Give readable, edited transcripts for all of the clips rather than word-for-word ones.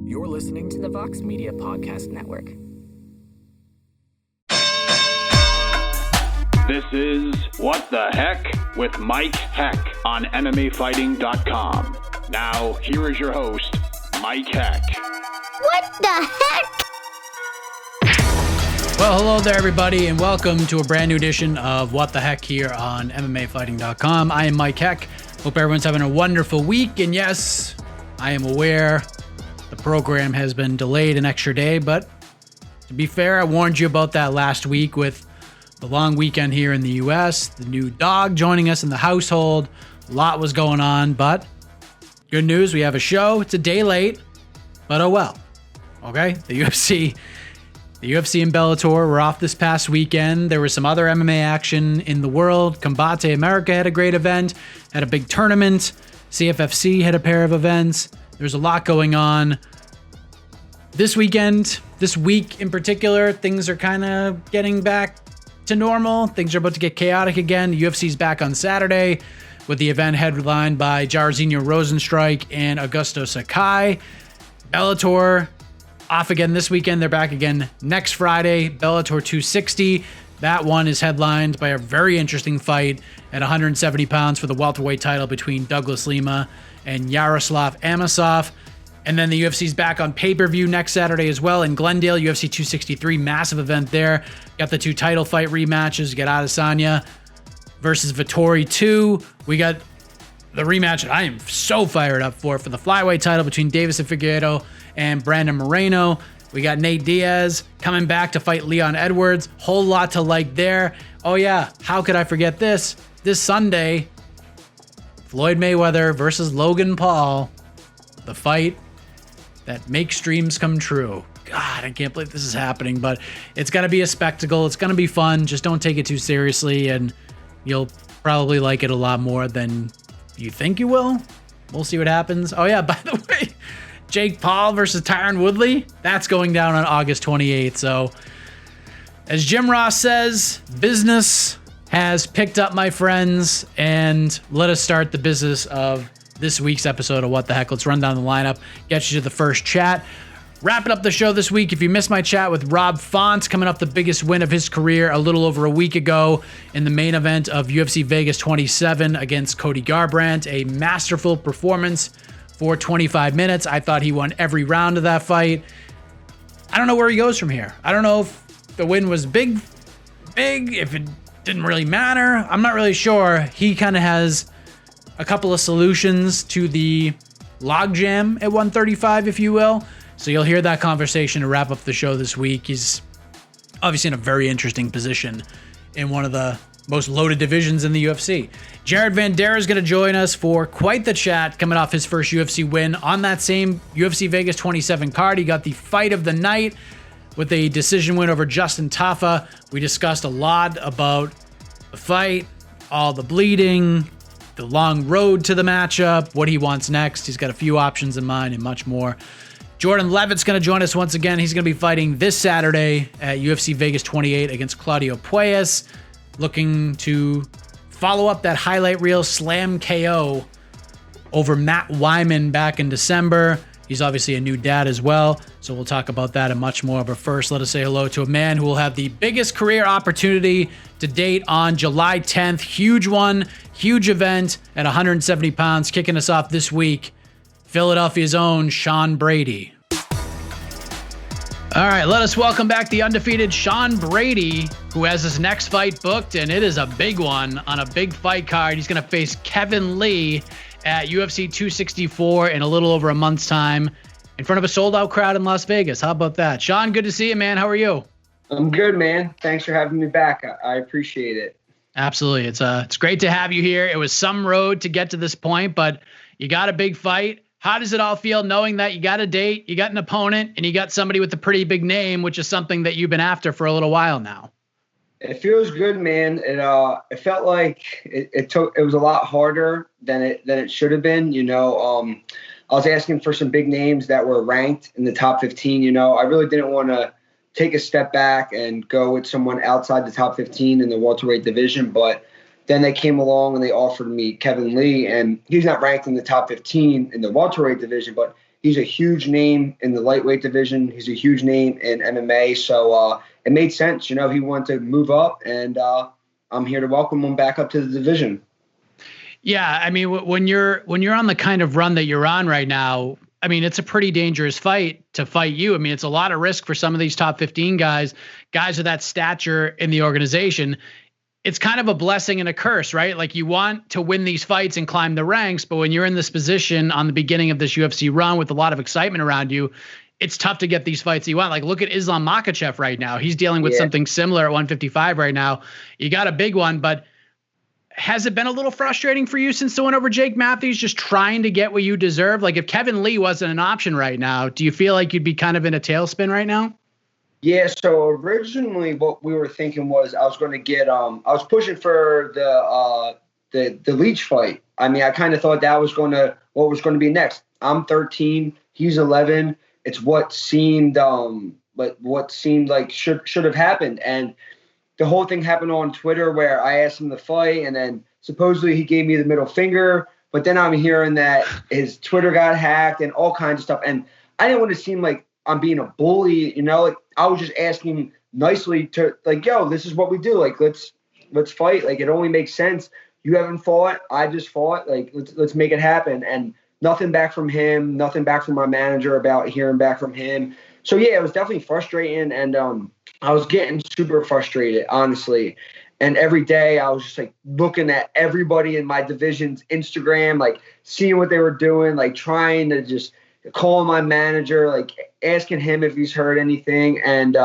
You're listening to the Vox Media Podcast Network. This is What the Heck with Mike Heck on MMAfighting.com. Now, here is your host, Mike Heck. What the heck? Well, hello there, everybody, and welcome to a brand new edition of What the Heck here on MMAfighting.com. I am Mike Heck. Hope everyone's having a wonderful week, and yes, I am aware the program has been delayed an extra day, but to be fair, I warned you about that last week with the long weekend here in the U.S., the new dog joining us in the household. A lot was going on, but good news, we have a show. It's a day late, but oh well. Okay, the UFC and Bellator were off this past weekend. There was some other MMA action in the world. Combate America had a great event, had a big tournament. CFFC had a pair of events. There's a lot going on. This week in particular, things are kind of getting back to normal. Things are about to get chaotic again. The UFC's back on Saturday with the event headlined by Jairzinho Rozenstruik and Augusto Sakai. Bellator off again this weekend. They're back again next Friday. Bellator 260. That one is headlined by a very interesting fight at 170 pounds for the welterweight title between Douglas Lima and Yaroslav Amosov. And then the UFC's back on pay-per-view next Saturday as well in Glendale. UFC 263, massive event there. Got the two title fight rematches. Got Adesanya versus Vettori 2. We got the rematch that I am so fired up for the flyweight title between Davis and Figueiredo and Brandon Moreno. We got Nate Diaz coming back to fight Leon Edwards. Whole lot to like there. Oh yeah, how could I forget this? This Sunday, Floyd Mayweather versus Logan Paul. The fight that makes dreams come true. God, I can't believe this is happening, but it's going to be a spectacle. It's going to be fun. Just don't take it too seriously, and you'll probably like it a lot more than you think you will. We'll see what happens. Oh yeah, by the way, Jake Paul versus Tyron Woodley, that's going down on August 28th. So, as Jim Ross says, business has picked up, my friends, and let us start the business of this week's episode of What the Heck. Let's run down the lineup, get you to the first chat. Wrapping up the show this week, if you missed my chat with Rob Font, coming off the biggest win of his career a little over a week ago in the main event of UFC Vegas 27 against Cody Garbrandt, a masterful performance for 25 minutes. I thought he won every round of that fight. I don't know where he goes from here. I don't know if the win was big, if it didn't really matter. I'm not really sure. He kind of has a couple of solutions to the logjam at 135, if you will. So you'll hear that conversation to wrap up the show this week. He's obviously in a very interesting position in one of the most loaded divisions in the UFC. Jared Vanderaa is going to join us for quite the chat, coming off his first UFC win on that same UFC Vegas 27 card. He got the fight of the night with a decision win over Justin Tafa. We discussed a lot about the fight, all the bleeding, the long road to the matchup, what he wants next. He's got a few options in mind and much more. Jordan Leavitt's going to join us once again. He's going to be fighting this Saturday at UFC Vegas 28 against Claudio Puelles, looking to follow up that highlight reel slam KO over Matt Wyman back in December. He's obviously a new dad as well, so we'll talk about that and much more. But first, let us say hello to a man who will have the biggest career opportunity to date on July 10th. Huge one, huge event at 170 pounds. Kicking us off this week, Philadelphia's own Sean Brady. All right, let us welcome back the undefeated Sean Brady, who has his next fight booked, and it is a big one on a big fight card. He's going to face Kevin Lee at UFC 264 in a little over a month's time in front of a sold-out crowd in Las Vegas. How about that? Sean, good to see you, man. How are you? I'm good, man. Thanks for having me back. I appreciate it. Absolutely. It's great to have you here. It was some road to get to this point, but you got a big fight. How does it all feel knowing that you got a date, you got an opponent, and you got somebody with a pretty big name, which is something that you've been after for a little while now? It feels good, man. It felt like it was a lot harder than it should have been. You know, I was asking for some big names that were ranked in the top 15. You know, I really didn't want to take a step back and go with someone outside the top 15 in the welterweight division, but then they came along and they offered me Kevin Lee, and he's not ranked in the top 15 in the welterweight division, but he's a huge name in the lightweight division. He's a huge name in MMA. So it made sense. You know, he wanted to move up, and I'm here to welcome him back up to the division. Yeah, I mean, when you're on the kind of run that you're on right now, I mean, it's a pretty dangerous fight to fight you. I mean, it's a lot of risk for some of these top 15 guys of that stature in the organization. It's kind of a blessing and a curse, right? Like, you want to win these fights and climb the ranks, but when you're in this position on the beginning of this UFC run with a lot of excitement around you, it's tough to get these fights you want. Like, look at Islam Makhachev right now. He's dealing with something similar at 155 right now. You got a big one, but has it been a little frustrating for you since the win over Jake Matthews, just trying to get what you deserve? Like, if Kevin Lee wasn't an option right now, do you feel like you'd be kind of in a tailspin right now? Yeah, so originally what we were thinking was I was going to get I was pushing for the Leach fight. I mean, I kind of thought that was what was going to be next. I'm 13, he's 11. It's what seemed like should have happened. And the whole thing happened on Twitter where I asked him to fight, and then supposedly he gave me the middle finger. But then I'm hearing that his Twitter got hacked and all kinds of stuff. And I didn't want to seem like I'm being a bully, you know. Like, I was just asking nicely to, like, yo, this is what we do. Like, let's fight. Like, it only makes sense. You haven't fought. I just fought. Like, let's make it happen. And nothing back from him. Nothing back from my manager about hearing back from him. So yeah, it was definitely frustrating, and I was getting super frustrated, honestly. And every day I was just like looking at everybody in my division's Instagram, like seeing what they were doing, like trying to just call my manager, like asking him if he's heard anything. And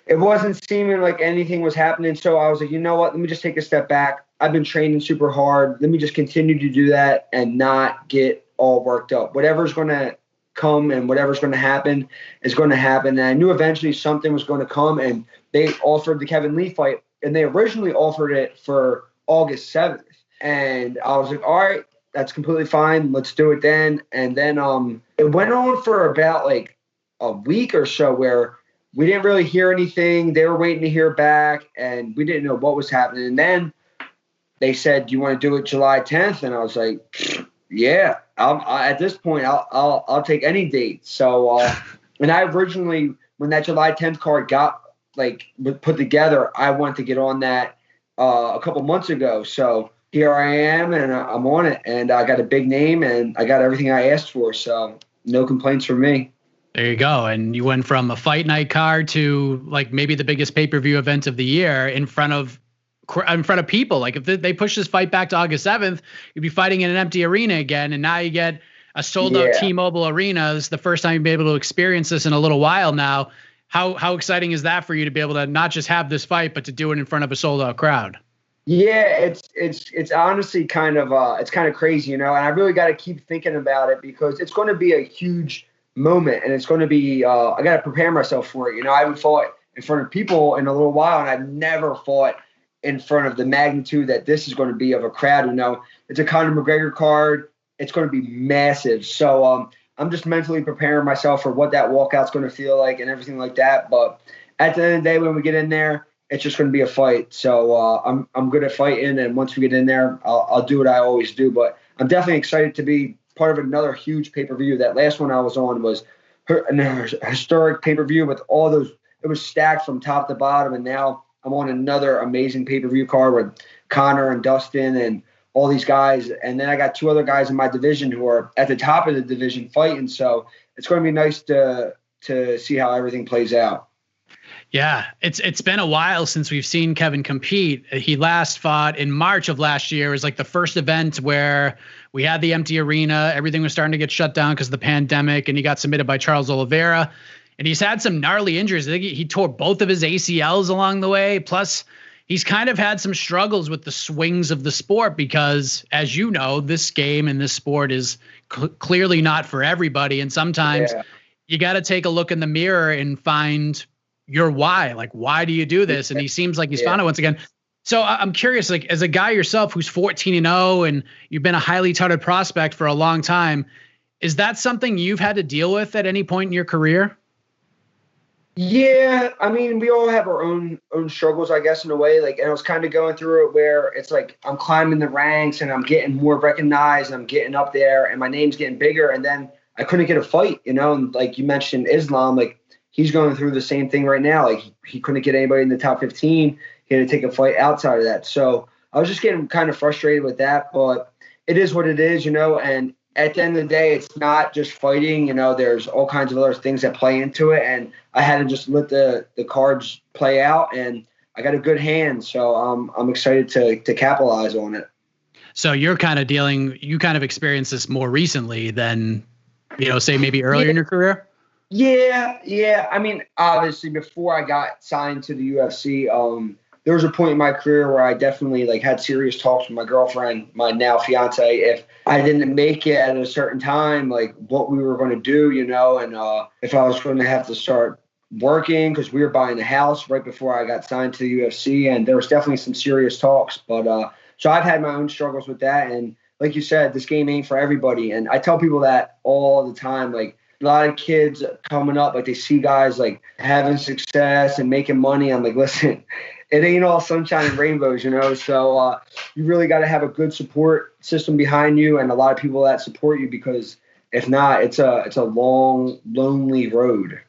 it wasn't seeming like anything was happening. So I was like, you know what? Let me just take a step back. I've been training super hard. Let me just continue to do that and not get all worked up. Whatever's going to come and whatever's going to happen is going to happen. And I knew eventually something was going to come, and they offered the Kevin Lee fight, and they originally offered it for August 7th. And I was like, all right, that's completely fine. Let's do it then. And then it went on for about like a week or so where we didn't really hear anything. They were waiting to hear back, and we didn't know what was happening. And then they said, do you want to do it July 10th? And I was like, yeah, at this point, I'll take any date. So, and I originally, when that July 10th card got put together, I wanted to get on that a couple months ago. So here I am, and I'm on it, and I got a big name, and I got everything I asked for. So no complaints from me. There you go. And you went from a fight night card to like maybe the biggest pay-per-view event of the year in front of people. Like, if they push this fight back to August 7th, you'd be fighting in an empty arena again. And now you get a sold out T-Mobile arenas. The first time you've been able to experience this in a little while now. How exciting is that for you to be able to not just have this fight, but to do it in front of a sold out crowd? Yeah, it's honestly kind of it's kind of crazy, you know, and I really got to keep thinking about it because it's going to be a huge moment, and it's going to be I got to prepare myself for it. You know, I haven't fought in front of people in a little while, and I've never fought in front of the magnitude that this is going to be of a crowd. You know, it's a Conor McGregor card. It's going to be massive. So I'm just mentally preparing myself for what that walkout's going to feel like and everything like that. But at the end of the day, when we get in there, it's just going to be a fight. So I'm good at fighting, and once we get in there, I'll do what I always do. But I'm definitely excited to be part of another huge pay-per-view. That last one I was on was a historic pay-per-view with all those. It was stacked from top to bottom, and now I'm on another amazing pay-per-view card with Connor and Dustin and all these guys. And then I got two other guys in my division who are at the top of the division fighting. So it's going to be nice to see how everything plays out. Yeah, it's been a while since we've seen Kevin compete. He last fought in March of last year. It was like the first event where we had the empty arena. Everything was starting to get shut down because of the pandemic, and he got submitted by Charles Oliveira. And he's had some gnarly injuries. I think he tore both of his ACLs along the way. Plus, he's kind of had some struggles with the swings of the sport because, as you know, this game and this sport is clearly not for everybody. And sometimes you got to take a look in the mirror and find your why. Like, why do you do this? And he seems like he's found it once again. So I'm curious, like, as a guy yourself who's 14-0 and you've been a highly touted prospect for a long time, is that something you've had to deal with at any point in your career? Yeah, I mean, we all have our own struggles, I guess, in a way. Like, and I was kind of going through it where it's like I'm climbing the ranks and I'm getting more recognized and I'm getting up there and my name's getting bigger. And then I couldn't get a fight, and like you mentioned Islam, like he's going through the same thing right now. Like he couldn't get anybody in the top 15. He had to take a fight outside of that. So I was just getting kind of frustrated with that, but it is what it is, and at the end of the day, it's not just fighting, there's all kinds of other things that play into it. And I had to just let the cards play out, and I got a good hand. So I'm excited to capitalize on it. So you're kind of you kind of experienced this more recently than, say maybe earlier in your career? Yeah. I mean, obviously before I got signed to the UFC, there was a point in my career where I definitely like had serious talks with my girlfriend, my now fiance, if I didn't make it at a certain time, like what we were going to do, and if I was going to have to start working, because we were buying a house right before I got signed to the UFC, and there was definitely some serious talks. But so I've had my own struggles with that, and like you said, this game ain't for everybody. And I tell people that all the time, like a lot of kids coming up, like they see guys like having success and making money. I'm like, listen, it ain't all sunshine and rainbows, so you really got to have a good support system behind you and a lot of people that support you, because if not, it's a long, lonely road.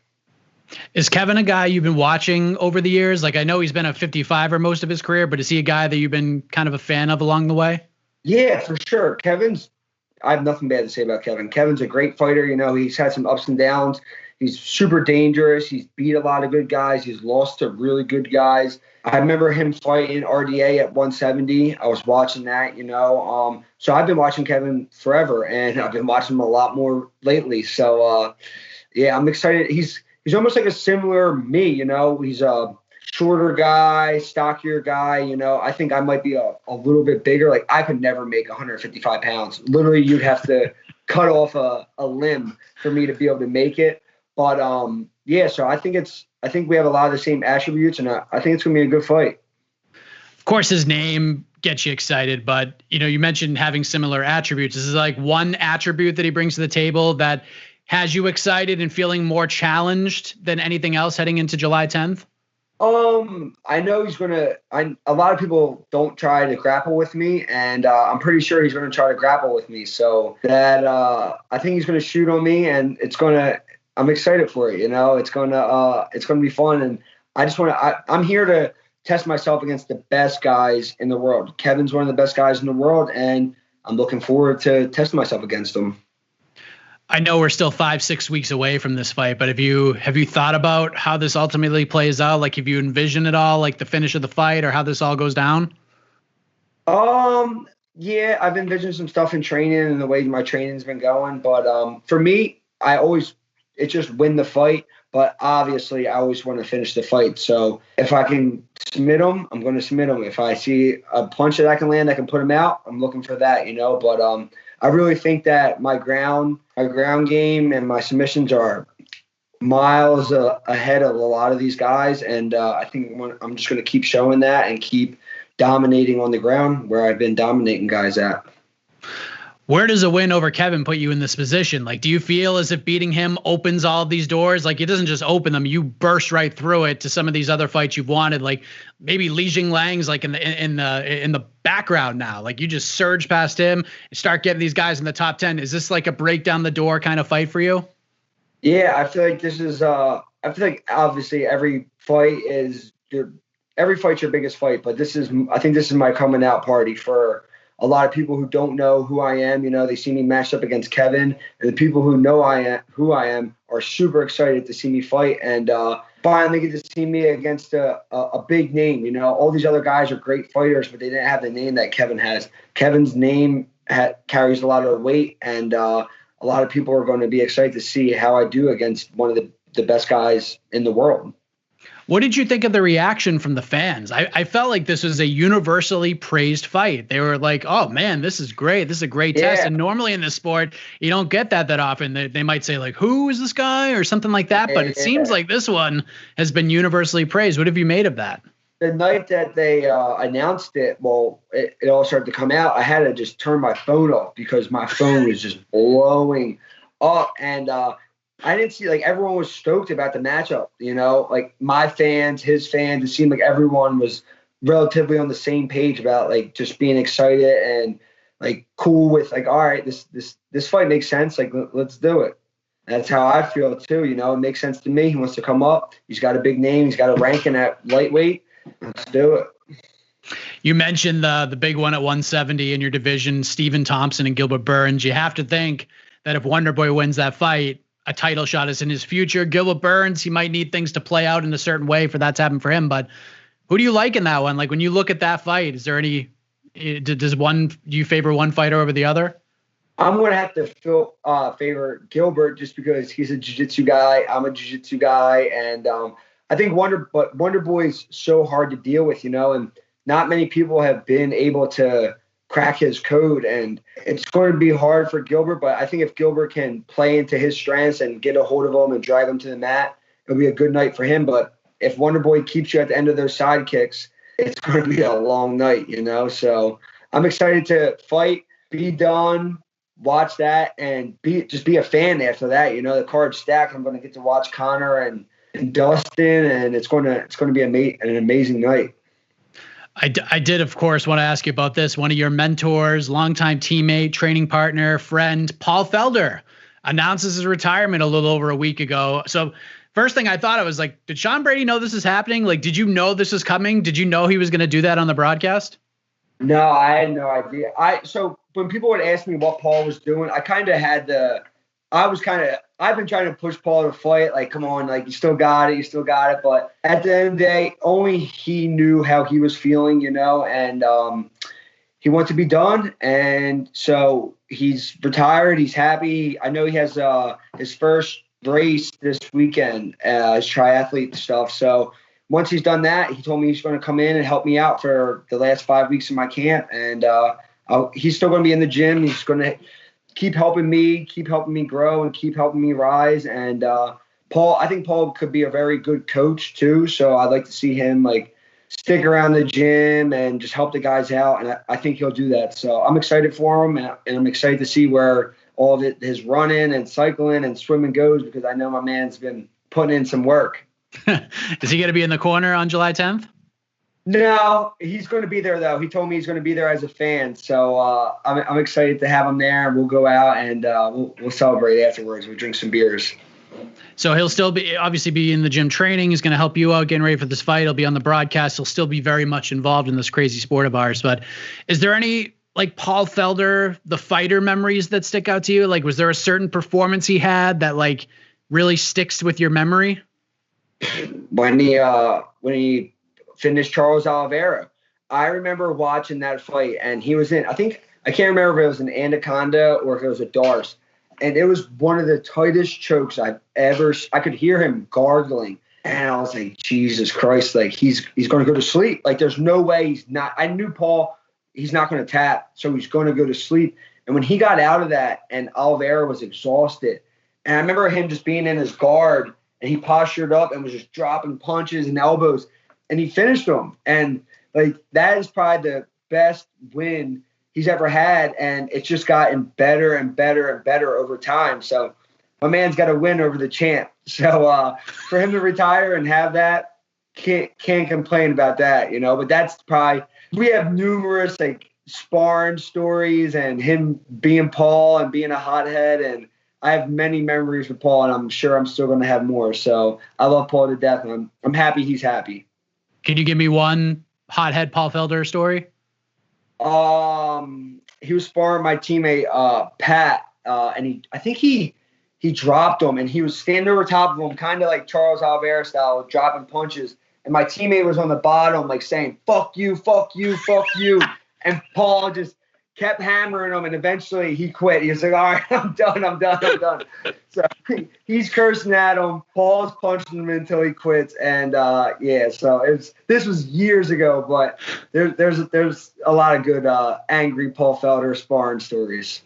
Is Kevin a guy you've been watching over the years? Like, I know he's been a 55er most of his career, but is he a guy that you've been kind of a fan of along the way? Yeah, for sure. I have nothing bad to say about Kevin. Kevin's a great fighter. He's had some ups and downs. He's super dangerous. He's beat a lot of good guys. He's lost to really good guys. I remember him fighting RDA at 170. I was watching that, So I've been watching Kevin forever, and I've been watching him a lot more lately. So, yeah, I'm excited. He's almost like a similar me, He's a shorter guy, stockier guy, I think I might be a little bit bigger. Like I could never make 155 pounds. Literally, you'd have to cut off a limb for me to be able to make it. But yeah, so I think we have a lot of the same attributes, and I think it's gonna be a good fight. Of course, his name gets you excited, but you mentioned having similar attributes. This is like one attribute that he brings to the table that has you excited and feeling more challenged than anything else heading into July 10th? I know he's a lot of people don't try to grapple with me, and I'm pretty sure he's gonna try to grapple with me. So that I think he's gonna shoot on me, and I'm excited for it. It's gonna be fun, and I'm here to test myself against the best guys in the world. Kevin's one of the best guys in the world, and I'm looking forward to testing myself against him. I know we're still 5-6 weeks away from this fight, but have you thought about how this ultimately plays out? Like, have you envisioned it all, like the finish of the fight or how this all goes down? Yeah, I've envisioned some stuff in training and the way my training's been going. But for me, it's just win the fight. But obviously, I always want to finish the fight. So if I can submit him, I'm going to submit him. If I see a punch that I can land, I can put him out. I'm looking for that, But I really think that my ground game and my submissions are miles ahead of a lot of these guys. And I think I'm just going to keep showing that and keep dominating on the ground where I've been dominating guys at. Where does a win over Kevin put you in this position? Like, do you feel as if beating him opens all of these doors? Like, it doesn't just open them; you burst right through it to some of these other fights you've wanted. Like maybe Li Jinglang's like in the background now. Like you just surge past him and start getting these guys in the top 10. Is this like a break down the door kind of fight for you? Yeah, I feel like this is. I feel like obviously every fight's your biggest fight, but I think this is my coming out party for a lot of people who don't know who I am. They see me matched up against Kevin, and the people who know who I am are super excited to see me fight and finally get to see me against a big name. All these other guys are great fighters, but they didn't have the name that Kevin has. Kevin's name carries a lot of weight, and a lot of people are going to be excited to see how I do against one of the best guys in the world. What did you think of the reaction from the fans? I felt like this was a universally praised fight. They were like, oh, man, this is great. This is a great test. And normally in this sport, you don't get that often. They might say, like, who is this guy or something like that. But it seems like this one has been universally praised. What have you made of that? The night that they announced it, it all started to come out. I had to just turn my phone off because my phone was just blowing up. And I didn't see, like, everyone was stoked about the matchup, like my fans, his fans. It seemed like everyone was relatively on the same page about, like, just being excited. And like cool with like, all right, this fight makes sense. Like, let's do it. That's how I feel too. You know, it makes sense to me. He wants to come up. He's got a big name. He's got a ranking at lightweight. Let's do it. You mentioned the big one at 170 in your division, Stephen Thompson and Gilbert Burns. You have to think that if Wonderboy wins that fight, a title shot is in his future. Gilbert Burns, he might need things to play out in a certain way for that to happen for him. But who do you like in that one? Like when you look at that fight, is there any? Do you favor one fighter over the other? I'm going to have to favor Gilbert just because he's a jiu-jitsu guy. I'm a jiu-jitsu guy. And I think Wonderboy's so hard to deal with, you know, and not many people have been able to crack his code. And it's going to be hard for Gilbert. But I think if Gilbert can play into his strengths and get a hold of him and drive him to the mat, it'll be a good night for him. But if Wonderboy keeps you at the end of those side kicks, it's going to be a long night, you know. So I'm excited to fight, be done, watch that, and just be a fan after that. You know, the card's stacked. I'm going to get to watch Connor and Dustin, and it's going to be an amazing night. I did, of course, want to ask you about this. One of your mentors, longtime teammate, training partner, friend, Paul Felder, announces his retirement a little over a week ago. So first thing I thought, I was like, did Sean Brady know this is happening? Like, did you know this was coming? Did you know he was going to do that on the broadcast? No, I had no idea. So when people would ask me what Paul was doing, I kind of had I've been trying to push Paul to fight. Like, come on, like you still got it. But at the end of the day, only he knew how he was feeling, you know, and he wants to be done. And so he's retired. He's happy. I know he has his first race this weekend, his triathlete stuff. So once he's done that, he told me he's going to come in and help me out for the last 5 weeks of my camp. And he's still going to be in the gym. He's going to keep helping me grow and keep helping me rise. And I think Paul could be a very good coach too. So I'd like to see him like stick around the gym and just help the guys out. And I think he'll do that. So I'm excited for him, and I'm excited to see where all of it, his running and cycling and swimming goes, because I know my man's been putting in some work. Is he going to be in the corner on July 10th? No, he's going to be there though. He told me he's going to be there as a fan. So I'm excited to have him there, and we'll go out and we'll celebrate afterwards. We'll drink some beers. So he'll still obviously be in the gym training. He's going to help you out getting ready for this fight. He'll be on the broadcast. He'll still be very much involved in this crazy sport of ours. But is there any like Paul Felder, the fighter memories that stick out to you? Like, was there a certain performance he had that like really sticks with your memory? When he finished Charles Oliveira, I remember watching that fight, and he was in, I can't remember if it was an anaconda or if it was a Darce, and it was one of the tightest chokes I could hear him gargling, and I was like, Jesus Christ, like he's going to go to sleep. Like there's no way he's not. I knew Paul, he's not going to tap, so he's going to go to sleep. And when he got out of that and Oliveira was exhausted, and I remember him just being in his guard, and he postured up and was just dropping punches and elbows, and he finished them. And like that is probably the best win he's ever had, and it's just gotten better and better and better over time. So my man's got to win over the champ. So for him to retire and have that, can't complain about that, you know. But that's probably, we have numerous like sparring stories and him being Paul and being a hothead, and I have many memories with Paul, and I'm sure I'm still going to have more. So I love Paul to death, and I'm happy he's happy. Can you give me one hothead Paul Felder story? He was sparring my teammate Pat, and I think he dropped him, and he was standing over top of him, kind of like Charles Oliveira style, dropping punches. And my teammate was on the bottom, like saying, "Fuck you, fuck you, fuck you," and Paul just kept hammering him, and eventually he quit. He was like, all right, I'm done. So he's cursing at him. Paul's punching him until he quits. And so this was years ago, but there's a lot of good angry Paul Felder sparring stories.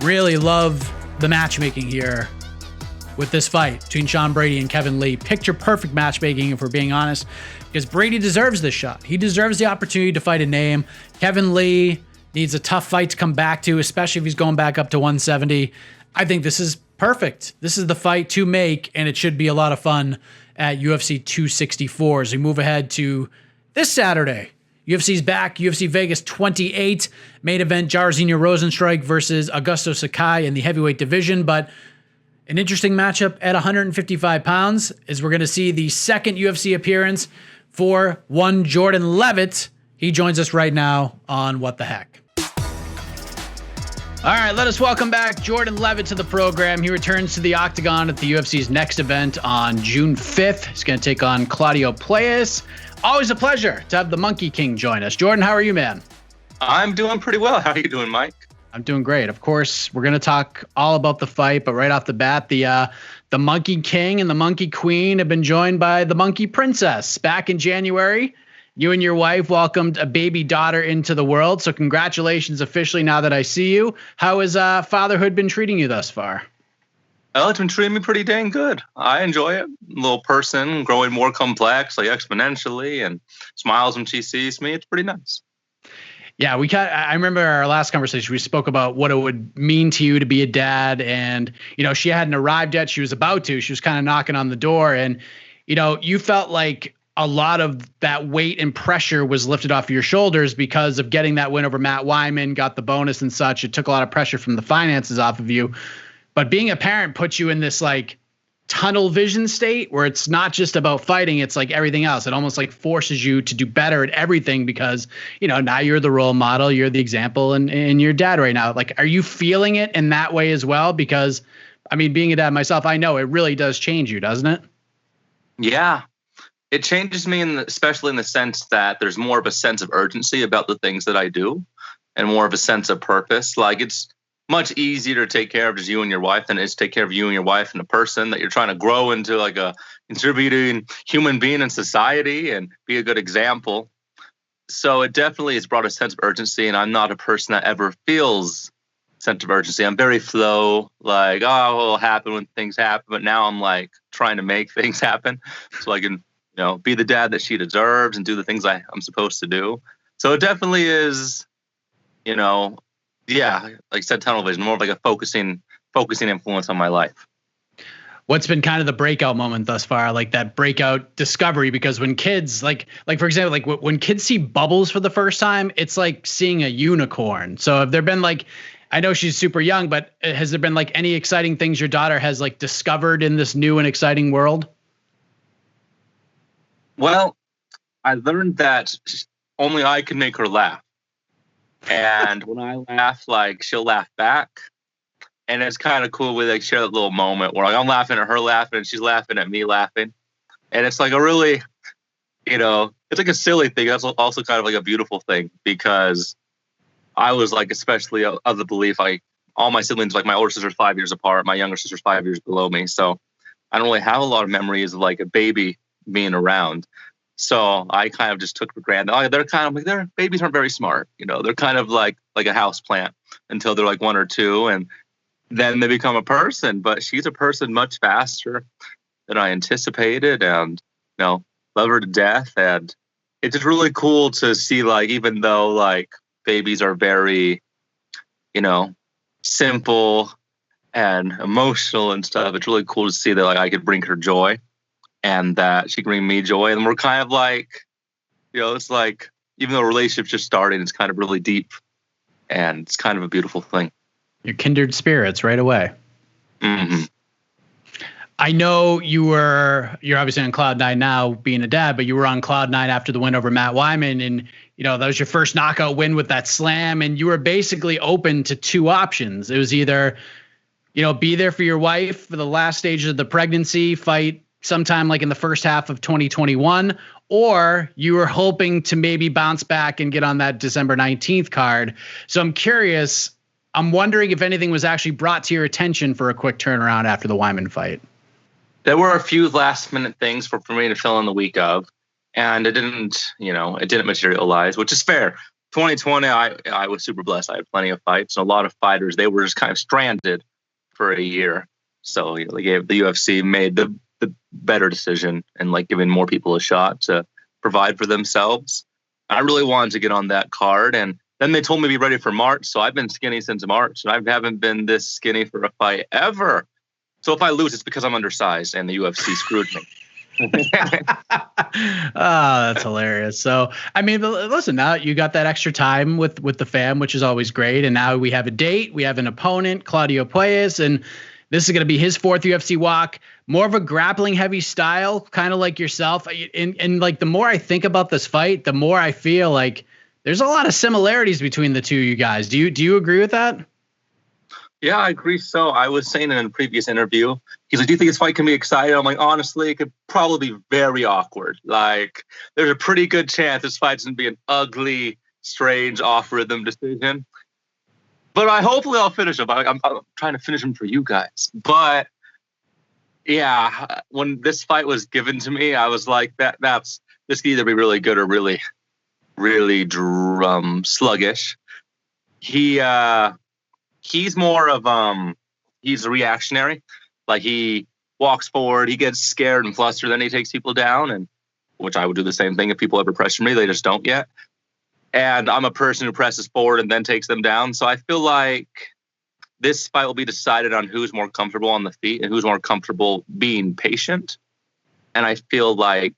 Really love the matchmaking here with this fight between Sean Brady and Kevin Lee. Picture perfect matchmaking, if we're being honest, because Brady deserves this shot. He deserves the opportunity to fight a name. Kevin Lee needs a tough fight to come back to, especially if he's going back up to 170. I think this is perfect. This is the fight to make, and it should be a lot of fun at UFC 264 as we move ahead to this Saturday. UFC's back. UFC Vegas 28. Main event, Jairzinho Rozenstruik versus Augusto Sakai in the heavyweight division. But an interesting matchup at 155 pounds is we're going to see the second UFC appearance for one Jordan Leavitt. He joins us right now on What the Heck. All right, let us welcome back Jordan Leavitt to the program. He returns to the octagon at the UFC's next event on June 5th. He's going to take on Claudio Puelles. Always a pleasure to have the Monkey King join us. Jordan, how are you, man? I'm doing pretty well. How are you doing, Mike? I'm doing great. Of course, we're going to talk all about the fight, but right off the bat, the Monkey King and the Monkey Queen have been joined by the Monkey Princess. Back in January, you and your wife welcomed a baby daughter into the world. So congratulations officially now that I see you. How has fatherhood been treating you thus far? Well, it's been treating me pretty dang good. I enjoy it. Little person growing more complex, like exponentially, and smiles when she sees me. It's pretty nice. Yeah, I remember our last conversation, we spoke about what it would mean to you to be a dad. And, she hadn't arrived yet. She was about to. She was kind of knocking on the door. And, you felt like a lot of that weight and pressure was lifted off your shoulders because of getting that win over Matt Wyman, got the bonus and such. It took a lot of pressure from the finances off of you. But being a parent puts you in this like tunnel vision state where it's not just about fighting, it's like everything else. It almost like forces you to do better at everything because, now you're the role model, you're the example, and you're dad right now. Like, are you feeling it in that way as well? Because, being a dad myself, I know it really does change you, doesn't it? Yeah. It changes me, especially in the sense that there's more of a sense of urgency about the things that I do and more of a sense of purpose. Like, it's much easier to take care of just you and your wife than it is to take care of you and your wife and a person that you're trying to grow into like a contributing human being in society and be a good example. So it definitely has brought a sense of urgency, and I'm not a person that ever feels sense of urgency. I'm very flow, like, it'll happen when things happen. But now I'm like trying to make things happen so I can, be the dad that she deserves and do the things I'm supposed to do. So it definitely is, yeah, like I said, tunnel vision, more of like a focusing influence on my life. What's been kind of the breakout moment thus far, like that breakout discovery? Because when kids, like for example, like when kids see bubbles for the first time, it's like seeing a unicorn. So have there been like, I know she's super young, but has there been like any exciting things your daughter has like discovered in this new and exciting world? Well, I learned that only I can make her laugh. And when I laugh, like, she'll laugh back. And it's kind of cool. We like share that little moment where like I'm laughing at her laughing and she's laughing at me laughing. And it's like a really, it's like a silly thing. That's also kind of like a beautiful thing, because I was like, especially of the belief, like all my siblings, like my older sister's 5 years apart, my younger sister's 5 years below me. So I don't really have a lot of memories of like a baby being around. So I kind of just took for granted. They're kind of like, their babies aren't very smart. They're kind of like a house plant until they're like 1 or 2. And then they become a person. But she's a person much faster than I anticipated, and, love her to death. And it's just really cool to see, like, even though like babies are very, simple and emotional and stuff, it's really cool to see that like I could bring her joy and that she can bring me joy. And we're kind of like, it's like, even though a relationship's just starting, it's kind of really deep, and it's kind of a beautiful thing. Your kindred spirits right away. Mm-hmm. I know you're obviously on cloud 9 now being a dad, but you were on cloud 9 after the win over Matt Wyman, and that was your first knockout win with that slam, and you were basically open to 2 options. It was either, be there for your wife for the last stages of the pregnancy, fight sometime like in the first half of 2021, or you were hoping to maybe bounce back and get on that December 19th card. So I'm curious, I'm wondering if anything was actually brought to your attention for a quick turnaround after the Wyman fight. There were a few last minute things for me to fill in the week of, and it didn't materialize, which is fair. 2020, I was super blessed. I had plenty of fights, and a lot of fighters, they were just kind of stranded for a year. So the UFC made the better decision and like giving more people a shot to provide for themselves. I really wanted to get on that card, and then they told me to be ready for March. So I've been skinny since March, and I haven't been this skinny for a fight ever. So if I lose, it's because I'm undersized and the UFC screwed me. That's hilarious. So, I mean, listen, now you got that extra time with the fam, which is always great. And now we have a date. We have an opponent, Claudio Puelles, and this is going to be his 4th UFC walk. More of a grappling heavy style, kind of like yourself. And like the more I think about this fight, the more I feel like there's a lot of similarities between the two of you guys. Do you agree with that? Yeah, I agree. So I was saying in a previous interview, he's like, do you think this fight can be exciting? I'm like, honestly, it could probably be very awkward. Like, there's a pretty good chance this fight's going to be an ugly, strange off-rhythm decision. But hopefully I'll finish him. I'm trying to finish him for you guys. But yeah, when this fight was given to me, I was like, this could either be really good or really, really sluggish. He's more of he's reactionary. Like, he walks forward, he gets scared and flustered, then he takes people down, and which I would do the same thing if people ever pressure me. They just don't yet. And I'm a person who presses forward and then takes them down. So I feel like this fight will be decided on who's more comfortable on the feet and who's more comfortable being patient. And I feel like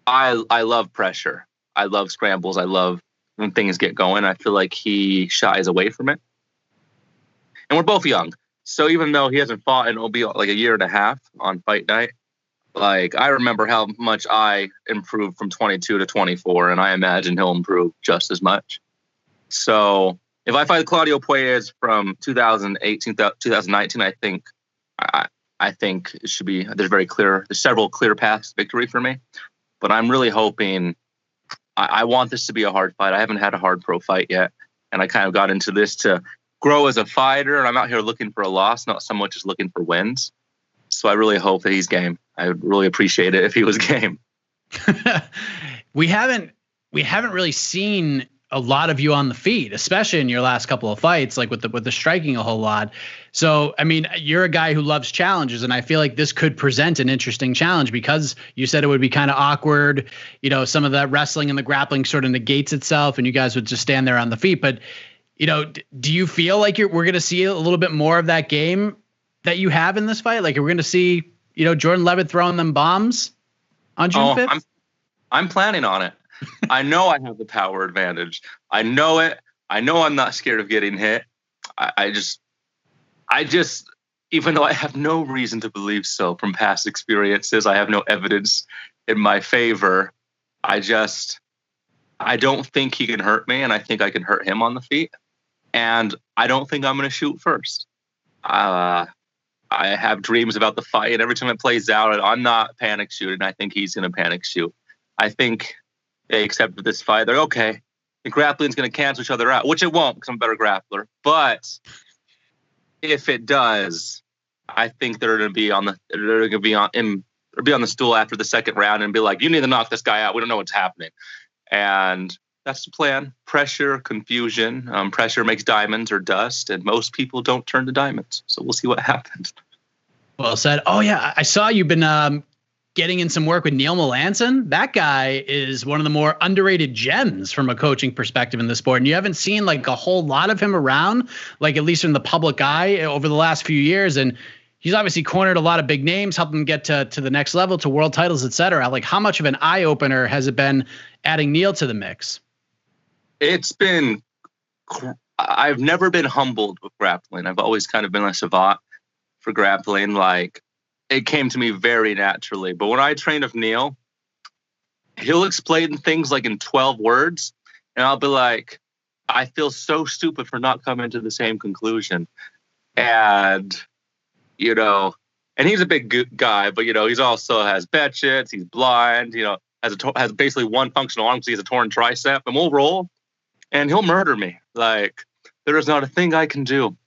I love pressure. I love scrambles. I love when things get going. I feel like he shies away from it. And we're both young. So even though he hasn't fought in it'll be like a year and a half on fight night, like, I remember how much I improved from 22 to 24, and I imagine he'll improve just as much. So if I fight Claudio Puelles from 2018 to 2019, I think it should be, there's several clear paths to victory for me. But I'm really hoping, I want this to be a hard fight. I haven't had a hard pro fight yet. And I kind of got into this to grow as a fighter. And I'm out here looking for a loss, not so much as looking for wins. So I really hope that he's game. I would really appreciate it if he was game. We haven't really seen a lot of you on the feet, especially in your last couple of fights, like with the striking a whole lot. So, I mean, you're a guy who loves challenges, and I feel like this could present an interesting challenge because you said it would be kind of awkward. You know, some of that wrestling and the grappling sort of negates itself, and you guys would just stand there on the feet. But, you know, do you feel like we're going to see a little bit more of that game that you have in this fight? Like, we're going to see, you know, Jordan Leavitt throwing them bombs on June 5th? I'm planning on it. I know I have the power advantage. I know it. I know I'm not scared of getting hit. I just, even though I have no reason to believe so from past experiences, I have no evidence in my favor. I don't think he can hurt me, and I think I can hurt him on the feet. And I don't think I'm going to shoot first. I have dreams about the fight, and every time it plays out, I'm not panic shooting. I think he's going to panic shoot. I think they accepted this fight. They're okay. The grappling's going to cancel each other out, which it won't because I'm a better grappler. But if it does, I think they're going to be on the stool after the second round and be like, "You need to knock this guy out. We don't know what's happening." And that's the plan. Pressure, confusion. Pressure makes diamonds or dust, and most people don't turn to diamonds. So we'll see what happens. Well said. Oh yeah, I saw you've been getting in some work with Neil Melanson. That guy is one of the more underrated gems from a coaching perspective in the sport. And you haven't seen like a whole lot of him around, like at least in the public eye over the last few years. And he's obviously cornered a lot of big names, helped them get to the next level, to world titles, et cetera. Like, how much of an eye opener has it been adding Neil to the mix? I've never been humbled with grappling. I've always kind of been a savant for grappling. Like, it came to me very naturally. But when I train with Neil, he'll explain things like in 12 words. And I'll be like, I feel so stupid for not coming to the same conclusion. And, you know, and he's a big guy, but, you know, he's also has betchets. He's blind, you know, has basically one functional arm because he has a torn tricep. And we'll roll and he'll murder me. Like, there is not a thing I can do.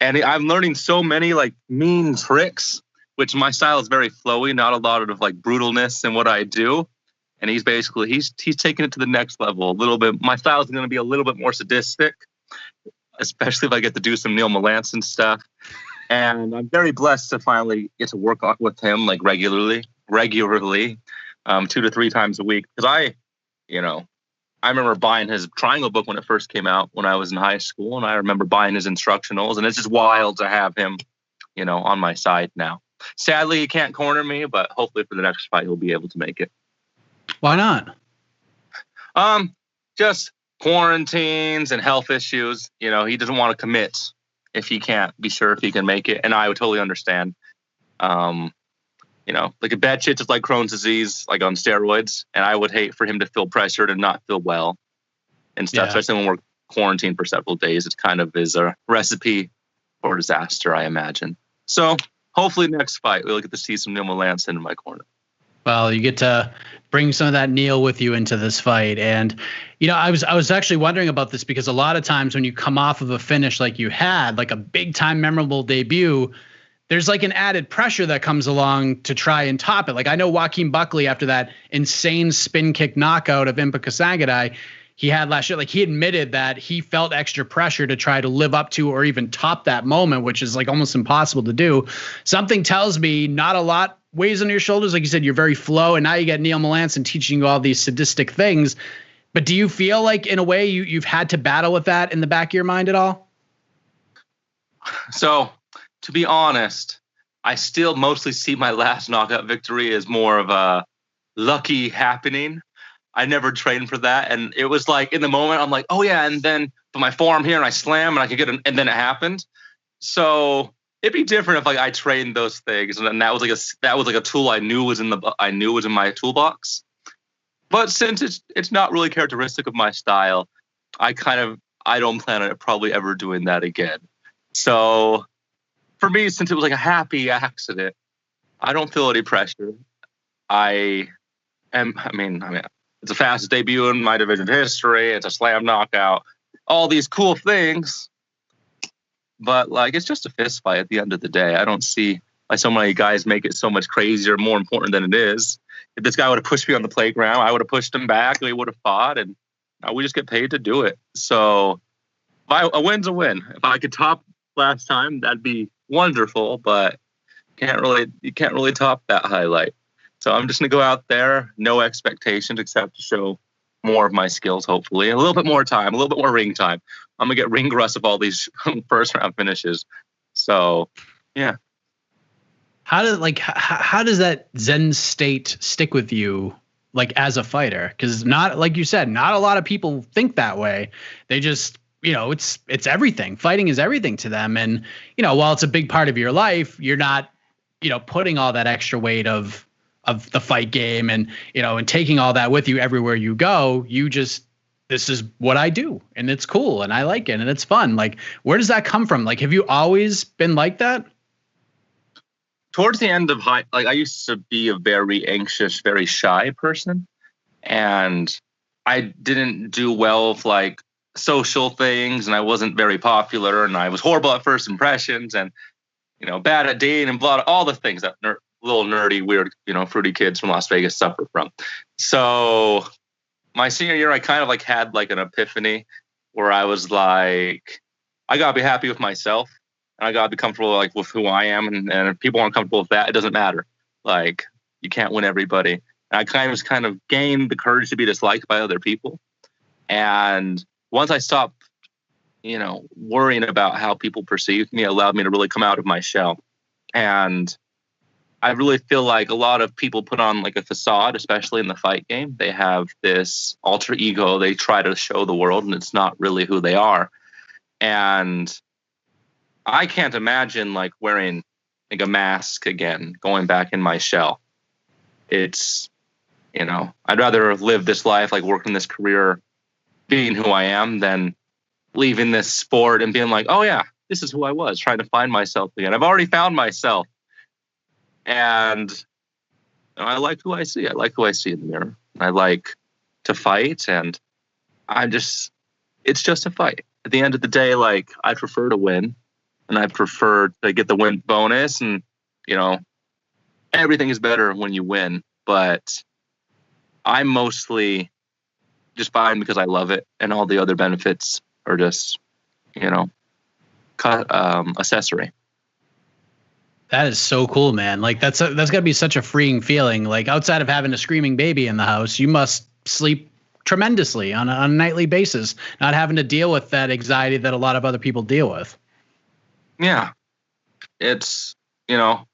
And I'm learning so many like mean tricks, which my style is very flowy, not a lot of like brutalness in what I do. And he's taking it to the next level a little bit. My style is going to be a little bit more sadistic, especially if I get to do some Neil Melanson stuff. And I'm very blessed to finally get to work with him like regularly, 2 to 3 times a week. Because I remember buying his Triangle book when it first came out when I was in high school. And I remember buying his instructionals. And it's just wild to have him, you know, on my side now. sadly, he can't corner me, but hopefully for the next fight, he'll be able to make it. Why not? Just quarantines and health issues. You know, he doesn't want to commit if he can't be sure if he can make it. And I would totally understand. You know, like a bad shit is like Crohn's disease, like on steroids. And I would hate for him to feel pressured and not feel well and stuff, especially when we're quarantined for several days. It kind of is a recipe for disaster, I imagine. So hopefully next fight, we'll get to see some Neil Melanson in my corner. Well, you get to bring some of that Neil with you into this fight. And, you know, I was actually wondering about this because a lot of times when you come off of a finish like you had, like a big time memorable debut, there's like an added pressure that comes along to try and top it. Like I know Joaquin Buckley, after that insane spin kick knockout of Impa Kasangadai he had last year, like he admitted that he felt extra pressure to try to live up to or even top that moment, which is like almost impossible to do. Something tells me not a lot weighs on your shoulders. Like you said, you're very flow, and now you got Neil Melanson teaching you all these sadistic things. But do you feel like in a way you've had to battle with that in the back of your mind at all? So to be honest, I still mostly see my last knockout victory as more of a lucky happening. I never trained for that. And it was like in the moment, I'm like, oh yeah. And then put my forearm here and I slam and I could get it. And then it happened. So it'd be different if like I trained those things. And then that was like a tool I knew was in my toolbox. But since it's not really characteristic of my style, I don't plan on probably ever doing that again. So for me, since it was like a happy accident, I don't feel any pressure. I mean, it's the fastest debut in my division history. It's a slam knockout. All these cool things. But, like, it's just a fist fight at the end of the day. I don't see why so many guys make it so much crazier, more important than it is. If this guy would have pushed me on the playground, I would have pushed him back and we would have fought. And we just get paid to do it. So a win's a win. If I could top last time, that'd be wonderful. But you can't really top that highlight. So I'm just going to go out there, no expectations except to show more of my skills, hopefully. A little bit more time, a little bit more ring time. I'm going to get ring rust of all these first round finishes. So, yeah. How does that Zen state stick with you, like as a fighter? Because not, like you said, not a lot of people think that way. They just, you know, it's everything. Fighting is everything to them. And, you know, while it's a big part of your life, you're not, you know, putting all that extra weight of the fight game and, you know, and taking all that with you everywhere you go. This is what I do and it's cool and I like it and it's fun. Like, where does that come from? Like, have you always been like that? Towards the end of I used to be a very anxious, very shy person, and I didn't do well with like social things, and I wasn't very popular, and I was horrible at first impressions, and, you know, bad at dating and blah, all the things that little nerdy, weird, you know, fruity kids from Las Vegas suffer from. So my senior year, I kind of like had like an epiphany where I was like, I gotta be happy with myself and I gotta be comfortable like with who I am. And if people aren't comfortable with that, it doesn't matter. Like, you can't win everybody. And I kind of gained the courage to be disliked by other people. And once I stopped, you know, worrying about how people perceived me, it allowed me to really come out of my shell. And I really feel like a lot of people put on like a facade, especially in the fight game. They have this alter ego they try to show the world, and it's not really who they are. And I can't imagine like wearing like a mask again, going back in my shell. It's, you know, I'd rather live this life, like working this career, being who I am, than leaving this sport and being like, oh yeah, this is who I was, trying to find myself again. I've already found myself. And I like who I see. I like who I see in the mirror. I like to fight, and it's just a fight. At the end of the day, like, I prefer to win, and I prefer to get the win bonus, and, you know, everything is better when you win. But I'm mostly just buying because I love it, and all the other benefits are just, you know, accessory. That is so cool, man. Like that's gotta be such a freeing feeling. Like, outside of having a screaming baby in the house, you must sleep tremendously on a nightly basis, not having to deal with that anxiety that a lot of other people deal with. Yeah. It's, you know,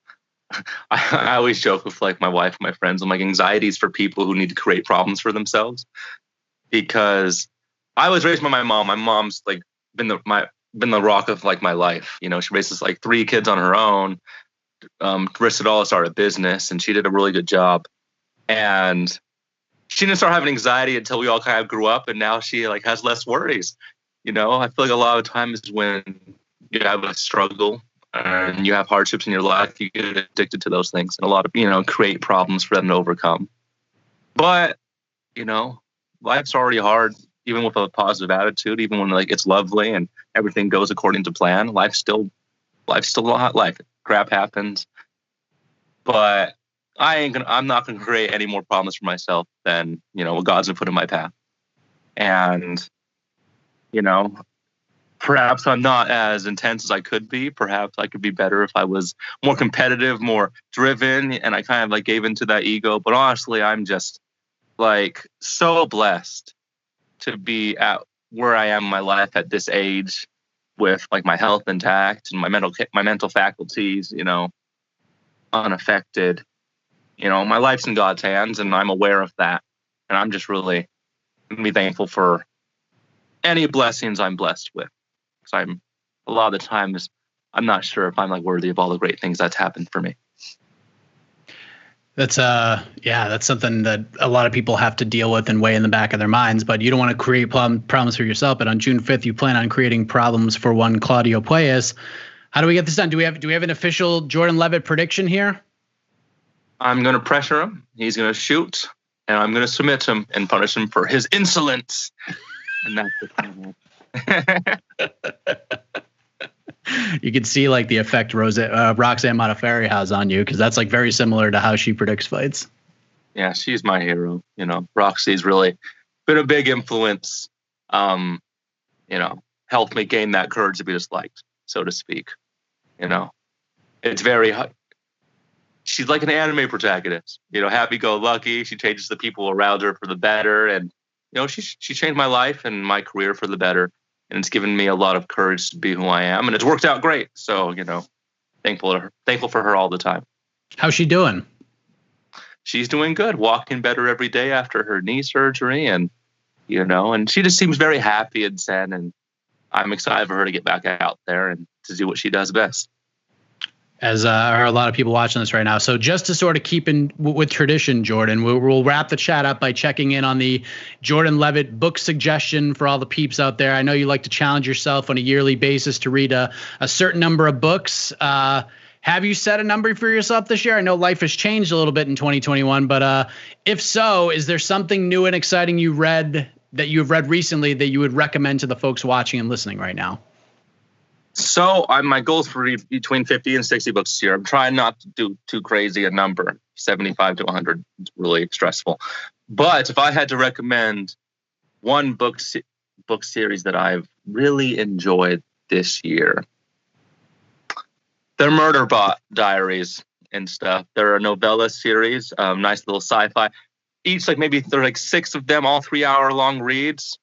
I always joke with like my wife and my friends. I'm like, anxiety is for people who need to create problems for themselves. Because I was raised by my mom. My mom's like been the rock of like my life. You know, she raises like 3 kids on her own. Risked it all to start a business, and she did a really good job. And she didn't start having anxiety until we all kind of grew up, and now she like has less worries. You know, I feel like a lot of times when you have a struggle and you have hardships in your life, you get addicted to those things, and a lot of, you know, create problems for them to overcome. But, you know, life's already hard, even with a positive attitude, even when like it's lovely and everything goes according to plan. Life's still not life. Crap happens. But I'm not gonna create any more problems for myself than, you know, what God's gonna put in my path. And, you know, perhaps I'm not as intense as I could be. Perhaps I could be better if I was more competitive, more driven, and I kind of like gave into that ego. But honestly, I'm just like so blessed to be at where I am in my life at this age, with like my health intact and my mental faculties, you know, unaffected. You know, my life's in God's hands, and I'm aware of that. And I'm just really gonna be thankful for any blessings I'm blessed with. Because a lot of the times I'm not sure if I'm like worthy of all the great things that's happened for me. That's that's something that a lot of people have to deal with and weigh in the back of their minds, but you don't want to create problems for yourself. But on June 5th, you plan on creating problems for one Claudio Puelles. How do we get this done? Do we have an official Jordan Leavitt prediction here? I'm going to pressure him. He's going to shoot, and I'm going to submit him and punish him for his insolence. And that's the final. You can see like the effect Roxanne Modafferi has on you, because that's like very similar to how she predicts fights. Yeah, she's my hero. You know, Roxy's really been a big influence. You know, helped me gain that courage to be disliked, so to speak. You know, it's very. She's like an anime protagonist. You know, happy-go-lucky. She changes the people around her for the better, and you know, she changed my life and my career for the better. And it's given me a lot of courage to be who I am. And it's worked out great. So, you know, thankful for her all the time. How's she doing? She's doing good. Walking better every day after her knee surgery. And, you know, and she just seems very happy and zen. And I'm excited for her to get back out there and to do what she does best. As are a lot of people watching this right now. So just to sort of keep in with tradition, Jordan, we'll wrap the chat up by checking in on the Jordan Leavitt book suggestion for all the peeps out there. I know you like to challenge yourself on a yearly basis to read a certain number of books. Have you set a number for yourself this year? I know life has changed a little bit in 2021, but if so, is there something new and exciting you've read recently that you would recommend to the folks watching and listening right now? So my goal is to read between 50 and 60 books this year. I'm trying not to do too crazy a number. 75 to 100 is really stressful. But if I had to recommend one book series that I've really enjoyed this year, they're Murder Diaries and stuff. They're a novella series, nice little sci-fi. Each they're like 6 of them, all 3-hour-long reads.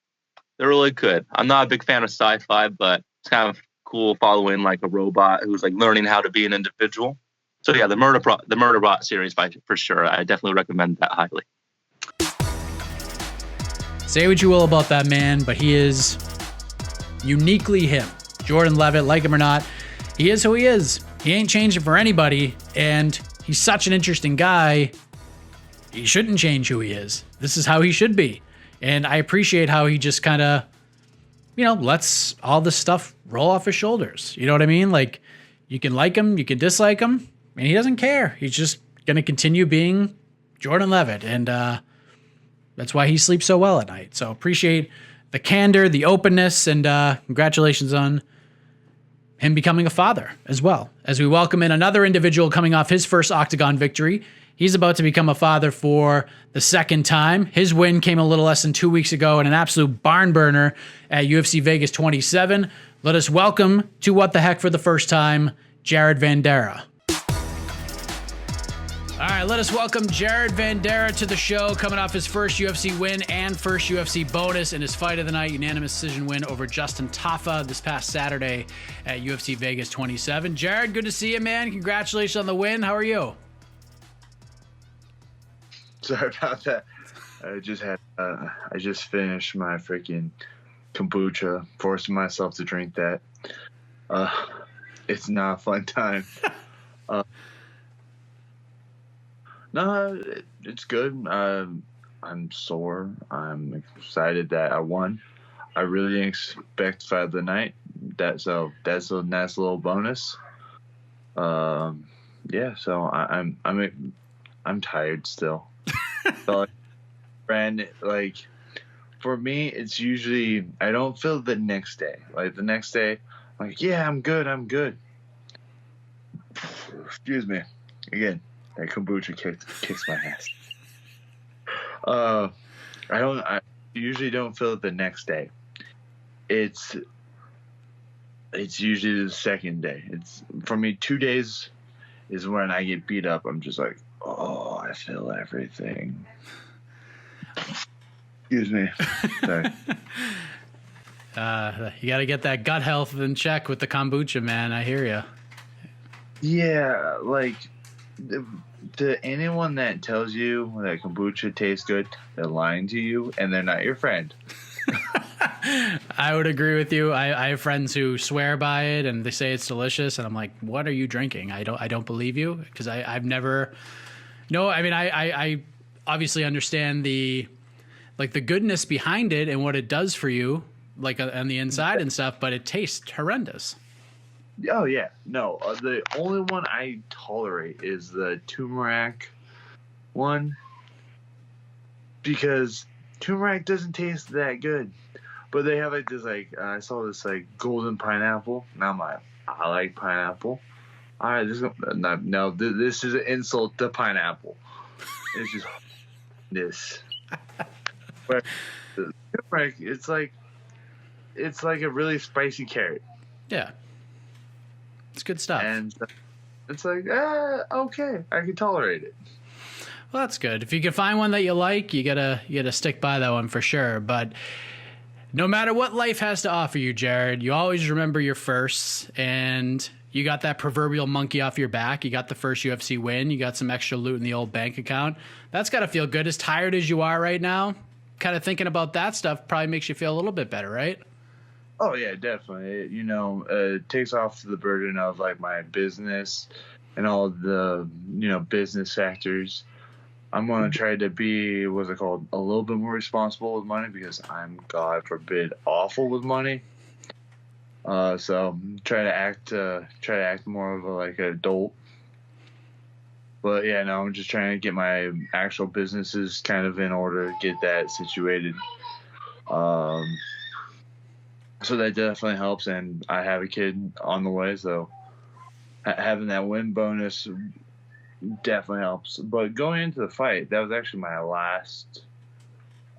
They're really good. I'm not a big fan of sci-fi, but it's kind of cool following like a robot who's like learning how to be an individual. So yeah, the Murderbot series for sure. I definitely recommend that highly. Say what you will about that man, but he is uniquely him. Jordan Leavitt, like him or not, he is who he is. He ain't changing for anybody, and he's such an interesting guy. He shouldn't change who he is. This is how he should be. And I appreciate how he just kind of, you know, lets all this stuff roll off his shoulders. You know what I mean? Like, you can like him, you can dislike him, and he doesn't care. He's just going to continue being Jordan Leavitt. And that's why he sleeps so well at night. So appreciate the candor, the openness, and congratulations on him becoming a father as well. As we welcome in another individual coming off his first Octagon victory. He's about to become a father for the second time. His win came a little less than 2 weeks ago in an absolute barn burner at UFC Vegas 27. Let us welcome to What the Heck for the first time, Jared Vanderaa. All right, let us welcome Jared Vanderaa to the show, coming off his first UFC win and first UFC bonus in his fight of the night, unanimous decision win over Justin Tafa this past Saturday at UFC Vegas 27. Jared, good to see you, man. Congratulations on the win. How are you? Sorry about that. I just finished my freaking kombucha, forcing myself to drink that. It's not a fun time. No, it's good. I'm sore. I'm excited that I won. I really didn't expect fight of the night. That's a nice little bonus. Yeah. So I'm tired still. So, and like for me, it's usually I don't feel the next day. Like the next day, I'm like, yeah, I'm good. Excuse me. Again, that kombucha kicks my ass. I usually don't feel it the next day. It's usually the second day. It's for me 2 days is when I get beat up. I'm just like, oh, I feel everything. Excuse me. Sorry. You got to get that gut health in check with the kombucha, man. I hear you. Yeah, like to anyone that tells you that kombucha tastes good, they're lying to you and they're not your friend. I would agree with you. I have friends who swear by it and they say it's delicious, and I'm like, what are you drinking? I don't believe you, because I've never. No, I mean I obviously understand the goodness behind it and what it does for you, like on the inside and stuff, but it tastes horrendous. Oh yeah, no. The only one I tolerate is the turmeric one, because turmeric doesn't taste that good. But they have like this I saw this golden pineapple, and I'm like, I like pineapple. All right, this is an insult to pineapple. It's just this. But the turmeric, it's like a really spicy carrot. Yeah. It's good stuff. And it's like, okay, I can tolerate it. Well, that's good. If you can find one that you like, you gotta stick by that one for sure. But no matter what life has to offer you, Jared, you always remember your firsts, and you got that proverbial monkey off your back. You got the first UFC win. You got some extra loot in the old bank account. That's got to feel good. As tired as you are right now, kind of thinking about that stuff probably makes you feel a little bit better, right? Oh yeah, definitely. It takes off the burden of like my business and all the business factors. I'm gonna try to be a little bit more responsible with money, because I'm, God forbid, awful with money. So try to act more of an adult. But yeah, no, I'm just trying to get my actual businesses kind of in order, get that situated. So that definitely helps, and I have a kid on the way, so having that win bonus definitely helps. But going into the fight, that was actually my last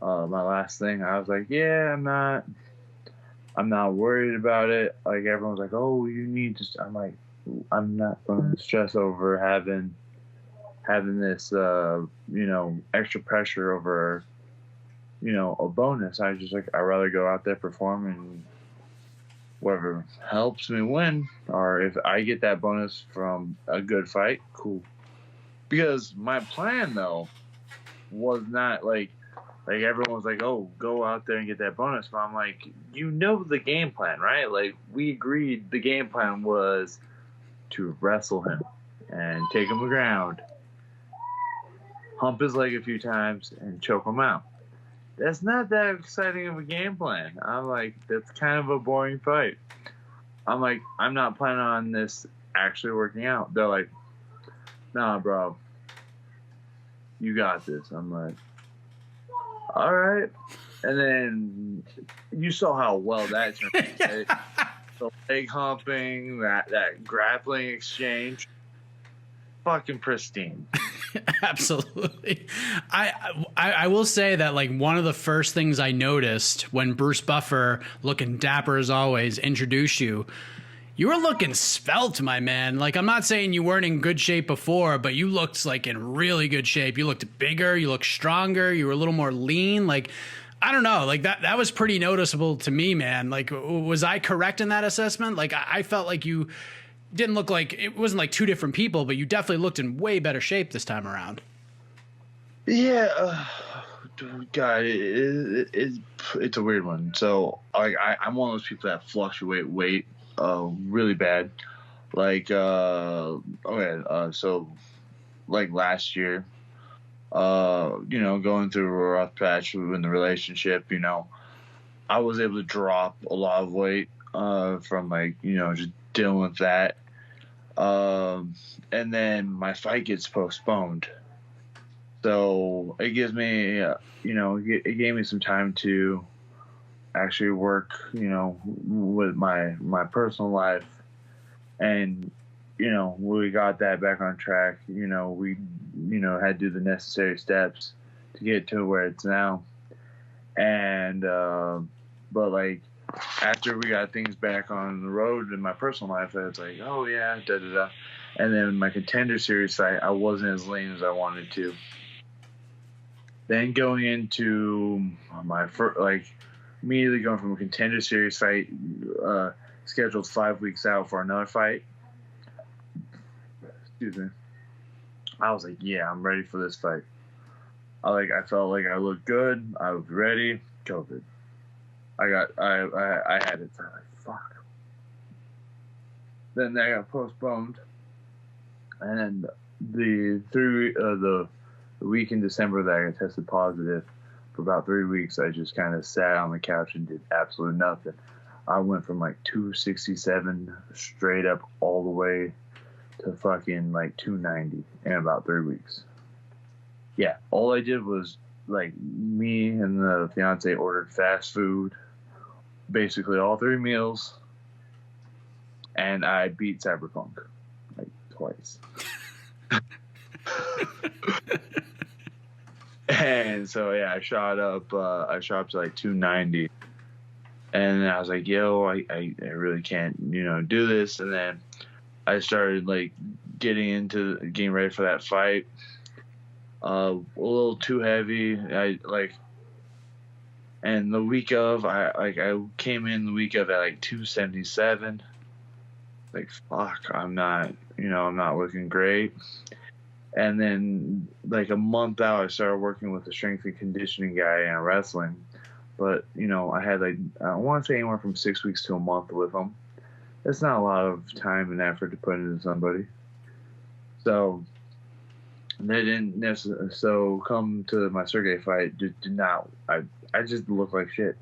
thing. I was like, yeah, I'm not worried about it. Like everyone's like, oh, you need to. I'm like, I'm not going to stress over having this, extra pressure over, a bonus. I'd rather go out there, perform, and whatever helps me win, or if I get that bonus from a good fight, cool. Because my plan though was not like everyone's like, oh, go out there and get that bonus. But I'm like, the game plan, right? Like we agreed the game plan was to wrestle him and take him to the ground, hump his leg a few times, and choke him out. That's not that exciting of a game plan. I'm like, that's kind of a boring fight. I'm like, I'm not planning on this actually working out. They're like, nah, bro, you got this. I'm like, all right. And then you saw how well that turned out. Right? The leg humping, that grappling exchange, fucking pristine. Absolutely. I will say that like one of the first things I noticed when Bruce Buffer, looking dapper as always, introduced you, You were looking svelte, my man. Like, I'm not saying you weren't in good shape before, but you looked like in really good shape. You looked bigger, you looked stronger, you were a little more lean. Like, I don't know, like that was pretty noticeable to me, man. Like, was I correct in that assessment? Like, I felt like you didn't look like, it wasn't like two different people, but you definitely looked in way better shape this time around. Yeah, God, it's a weird one. So, like, I'm one of those people that fluctuate weight really bad. Like, so like last year, going through a rough patch in the relationship, I was able to drop a lot of weight from, like, just dealing with that. And then my fight gets postponed. So it gives me, it gave me some time to actually work, with my personal life. And, we got that back on track. We, had to do the necessary steps to get to where it's now. And, but like, after we got things back on the road in my personal life, I was like, oh yeah, da-da-da. And then my Contender Series fight, I wasn't as lean as I wanted to. Then going into my first, like, immediately going from a Contender Series fight, scheduled 5 weeks out for another fight. Excuse me. I was like, yeah, I'm ready for this fight. I felt like I looked good. I was ready. COVID. I had it. I'm like, fuck. Then that got postponed. And the week in December that I got tested positive, for about 3 weeks, I just kind of sat on the couch and did absolutely nothing. I went from like 267 straight up all the way to fucking like 290 in about 3 weeks. Yeah, all I did was, like, me and the fiance ordered fast food, basically all 3 meals, and I beat Cyberpunk like twice. And so yeah, I shot up to like 290, and I was like, yo, I really can't do this. And then I started like getting ready for that fight. A little too heavy. And the week of, I came in the week of at like 277. Like, fuck, I'm not looking great. And then, like, a month out, I started working with a strength and conditioning guy in wrestling. But, I had, like, I want to say anywhere from 6 weeks to a month with him. That's not a lot of time and effort to put into somebody. So, they didn't necessarily. So, come to my Sergey fight, did not. I just look like shit.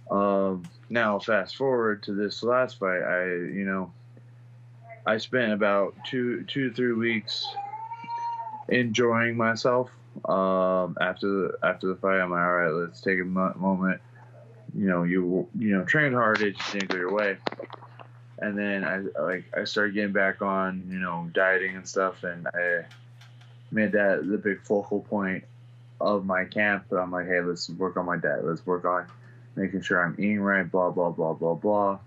Now, fast forward to this last fight, I spent about 2 to 3 weeks enjoying myself. After the fight, I'm like, all right, let's take a moment. You trained hard, it just didn't go your way. And then I started getting back on dieting and stuff, and I made that the big focal point of my camp. But I'm like, hey, let's work on my diet. Let's work on making sure I'm eating right. Blah blah blah blah blah.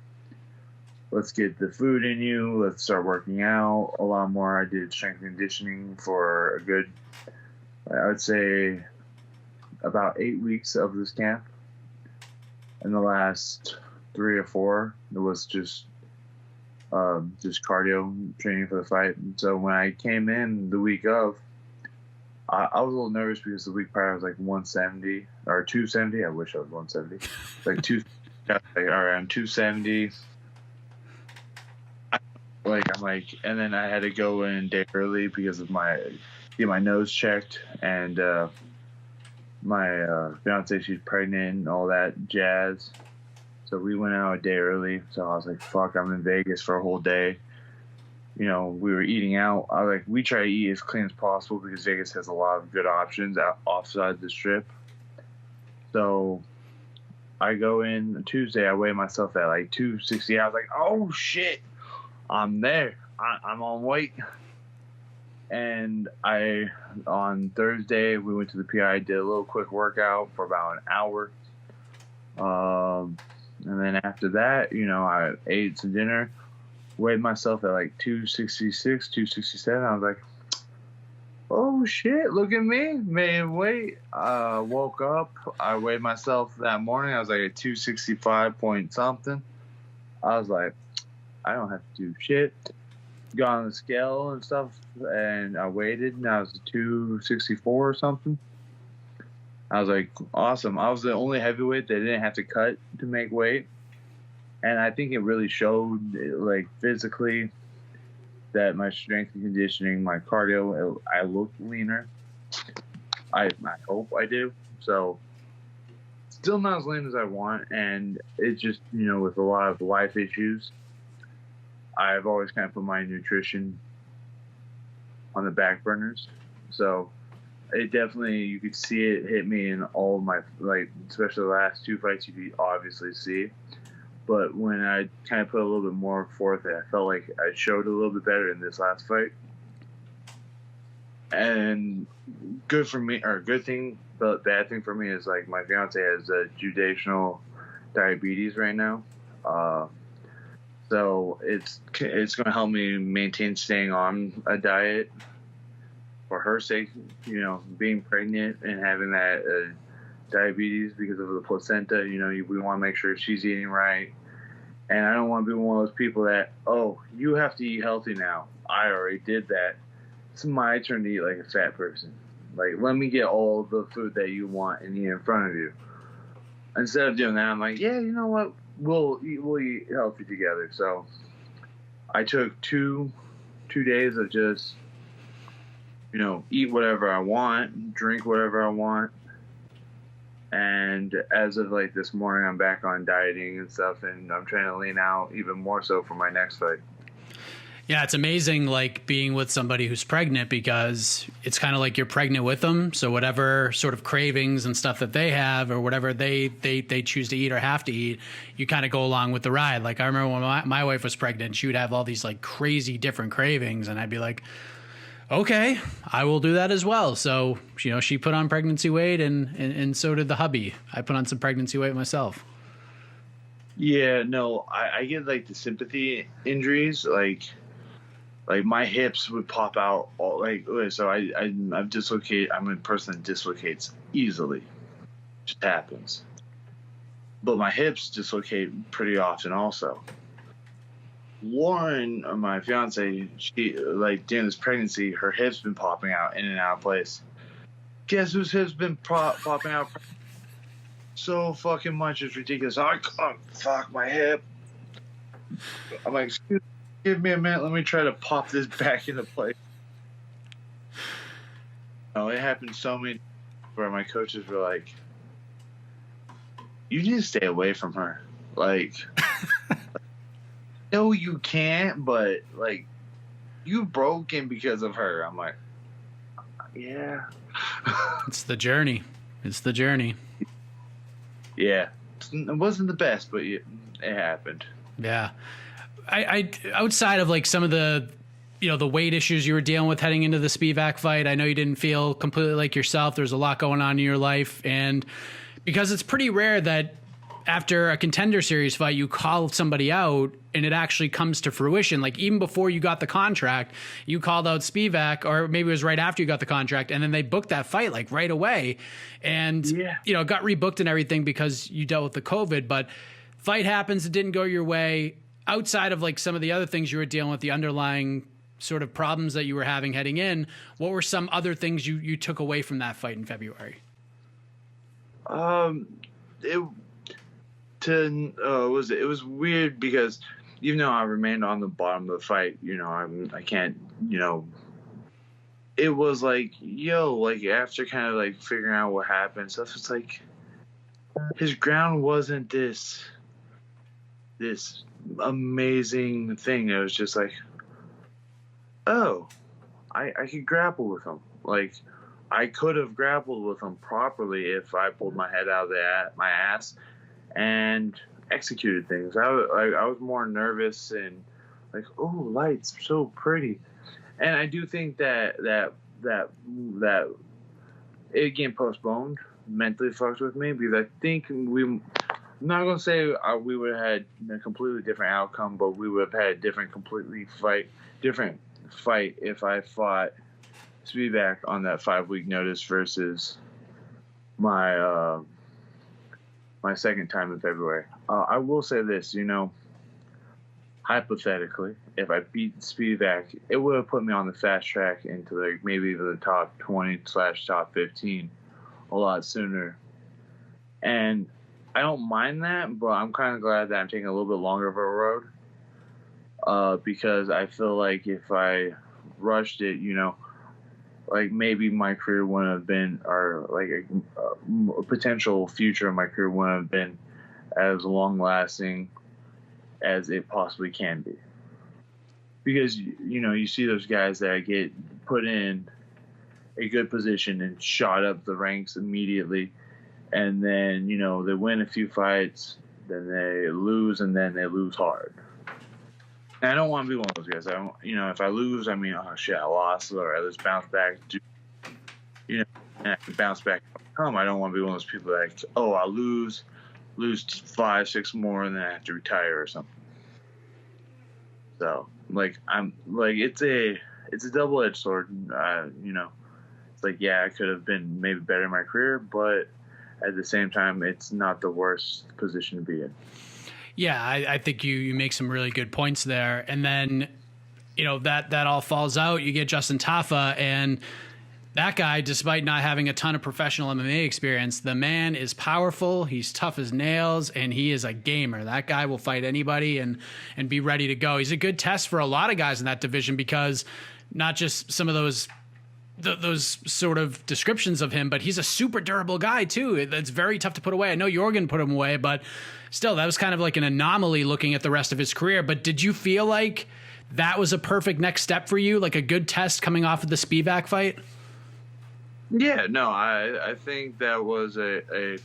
Let's get the food in you. Let's start working out a lot more. I did strength conditioning for a good, I would say, about 8 weeks of this camp. In the last 3 or 4, it was just cardio training for the fight. And so when I came in the week of, I was a little nervous because the week prior I was like 170 or 270. I wish I was 170. Like all right, I'm 270. And then I had to go in a day early because of get my nose checked, and my fiance, she's pregnant and all that jazz. So we went out a day early. So I was like, fuck, I'm in Vegas for a whole day. We were eating out. We try to eat as clean as possible because Vegas has a lot of good options offside the strip. So I go in Tuesday, I weigh myself at like 260. I was like, oh shit, I'm there. I'm on weight. And on Thursday, we went to the PI, did a little quick workout for about an hour. And then after that, I ate some dinner, weighed myself at like 266, 267. I was like, oh shit, look at me, man, weight. Woke up, I weighed myself that morning. I was like at 265 point something. I was like, I don't have to do shit. Got on the scale and stuff, and I waited, and I was 264 or something. I was like, awesome. I was the only heavyweight that didn't have to cut to make weight. And I think it really showed, like, physically, that my strength and conditioning, my cardio, I look leaner. I hope I do. So, still not as lean as I want. And it's just, with a lot of life issues, I've always kind of put my nutrition on the back burners. So, it definitely, you could see it hit me in all of my, like, especially the last two fights, you could obviously see. But when I kind of put a little bit more forth, I felt like I showed a little bit better in this last fight. And good for me, or good thing, but bad thing for me is, like, my fiance has gestational diabetes right now. So it's going to help me maintain staying on a diet for her sake, being pregnant and having that diabetes because of the placenta. We want to make sure she's eating right. And I don't want to be one of those people that, oh, you have to eat healthy now. I already did that. It's my turn to eat like a fat person. Like, let me get all the food that you want and eat in front of you. Instead of doing that, I'm like, yeah, you know what? We'll eat healthy together. So I took two days of just, eat whatever I want, drink whatever I want. And as of like this morning, I'm back on dieting and stuff, and I'm trying to lean out even more so for my next fight. Yeah, it's amazing, like, being with somebody who's pregnant, because it's kind of like you're pregnant with them. So whatever sort of cravings and stuff that they have, or whatever they choose to eat or have to eat, you kind of go along with the ride. Like, I remember when my wife was pregnant, she would have all these like crazy different cravings, and I'd be like, okay, I will do that as well. So, she put on pregnancy weight, and so did the hubby. I put on some pregnancy weight myself. Yeah, no, I get like the sympathy injuries, like my hips would pop out all, so I'm dislocated. I'm a person that dislocates easily. It just happens. But my hips dislocate pretty often also. Lauren, my fiance, she, like, during this pregnancy, her hips been popping out in and out of place. Guess whose hips been popping out so fucking much? It's ridiculous. I'm like, oh, fuck my hip. I'm like, give me a minute. Let me try to pop this back into place. No, it happened so many times where my coaches were like, you need to stay away from her. Like, no, you can't, but, like, you broken because of her. I'm like, yeah. It's the journey. Yeah. It wasn't the best, but it happened. Yeah. I outside of, like, some of the, the weight issues you were dealing with heading into the Spivak fight, I know you didn't feel completely like yourself. There's a lot going on in your life. And because it's pretty rare that after a Contender Series fight, you call somebody out and it actually comes to fruition. Like, even before you got the contract, you called out Spivak, or maybe it was right after you got the contract, and then they booked that fight like right away. And, it got rebooked and everything because you dealt with the COVID, but fight happens. It didn't go your way. Outside of, like, some of the other things you were dealing with, the underlying sort of problems that you were having heading in, what were some other things you took away from that fight in February? It was weird because even though I remained on the bottom of the fight, I can't, it was like, like, after kind of like figuring out what happened, stuff, it's like his ground wasn't this amazing thing. It was just like, oh, I could grapple with him. Like, I could have grappled with him properly if I pulled my head out of my ass and executed things. I was more nervous and like, oh, lights, so pretty. And I do think that it getting postponed mentally fucked with me, because I think I'm not gonna say we would have had a completely different outcome, but we would have had a different fight if I fought Spivak on that 5-week notice versus my my second time in February. I will say this, hypothetically, if I beat Spivak, it would have put me on the fast track into like maybe even the top 20/top 15 a lot sooner. And I don't mind that, but I'm kind of glad that I'm taking a little bit longer of a road, because I feel like if I rushed it, like maybe my career wouldn't have been, or like a potential future of my career wouldn't have been as long lasting as it possibly can be. Because, you see those guys that get put in a good position and shot up the ranks immediately. And then, they win a few fights, then they lose, and then they lose hard. And I don't want to be one of those guys. I don't, if I lose, I mean, oh shit, I lost, or at least bounce back, and I can bounce back and come. I don't want to be one of those people that, I'll lose 5-6 more, and then I have to retire or something. So, it's a double-edged sword. It's like, yeah, I could have been maybe better in my career, but at the same time, it's not the worst position to be in. Yeah, I think you make some really good points there. And then, that all falls out. You get Justin Tafa, and that guy, despite not having a ton of professional MMA experience, the man is powerful. He's tough as nails, and he is a gamer. That guy will fight anybody and be ready to go. He's a good test for a lot of guys in that division, because not just some of those sort of descriptions of him, but he's a super durable guy too. That's very tough to put away. I know Jorgen put him away, but still, that was kind of like an anomaly looking at the rest of his career. But did you feel like that was a perfect next step for you, like a good test coming off of the Spivak fight? Yeah, no, I think that was a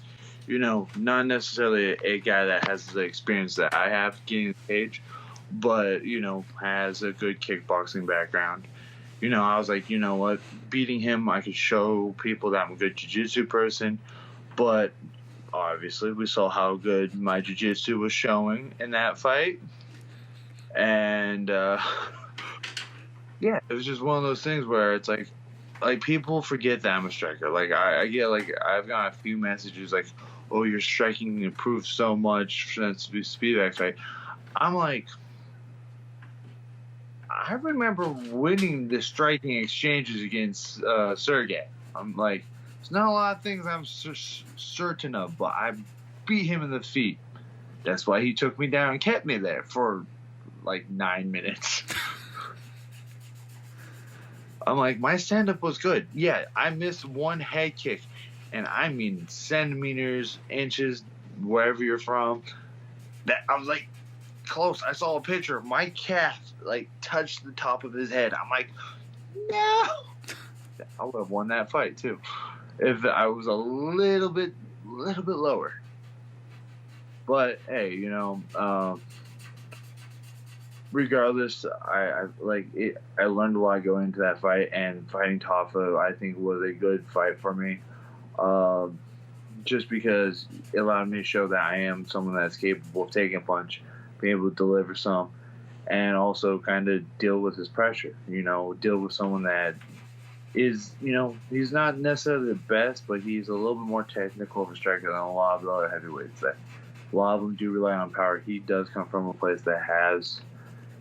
not necessarily a guy that has the experience that I have getting in the cage, but, has a good kickboxing background. I was like, what, beating him, I could show people that I'm a good jiu-jitsu person, but obviously we saw how good my jiu-jitsu was showing in that fight. And, yeah, it was just one of those things where it's like people forget that I'm a striker. Like, I get, I've got a few messages like, oh, your striking improved so much since the Spivak fight. I'm like, I remember winning the striking exchanges against Sergey. I'm like, there's not a lot of things I'm certain of, but I beat him in the feet. That's why he took me down and kept me there for like 9 minutes. I'm like, my stand-up was good. Yeah, I missed one head kick, and I mean centimeters, inches, wherever you're from. That I was like, close. I saw a picture of my calf touched the top of his head. I'm like, no. I would have won that fight too if I was a little bit lower. But hey, regardless, I learned a lot going into that fight, and fighting Tafa, I think, was a good fight for me. Just because it allowed me to show that I am someone that's capable of taking a punch, being able to deliver some, and also kind of deal with his pressure. Deal with someone that is, he's not necessarily the best, but he's a little bit more technical of a striker than a lot of the other heavyweights. That a lot of them do rely on power. He does come from a place that has,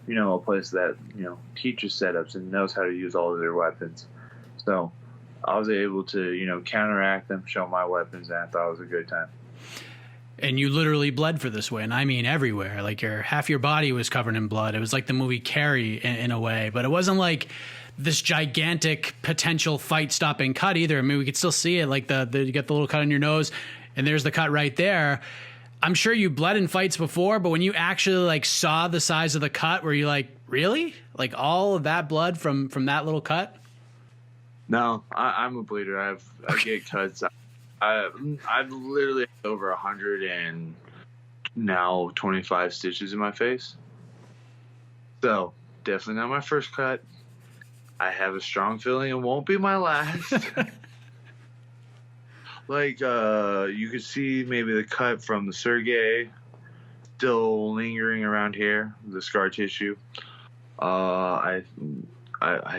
a place that, teaches setups and knows how to use all of their weapons. So I was able to, counteract them, show my weapons, and I thought it was a good time. And you literally bled for this win. I mean, everywhere. Like half your body was covered in blood. It was like the movie Carrie in a way, but it wasn't like this gigantic potential fight-stopping cut either. I mean, we could still see it. Like you get the little cut on your nose, and there's the cut right there. I'm sure you bled in fights before, but when you actually saw the size of the cut, were you like, really? Like all of that blood from that little cut? No, I'm a bleeder. I get cuts. I've literally had over 100 and now 25 stitches in my face. So definitely not my first cut. I have a strong feeling it won't be my last. Like, you could see maybe the cut from the Sergey still lingering around here, the scar tissue. I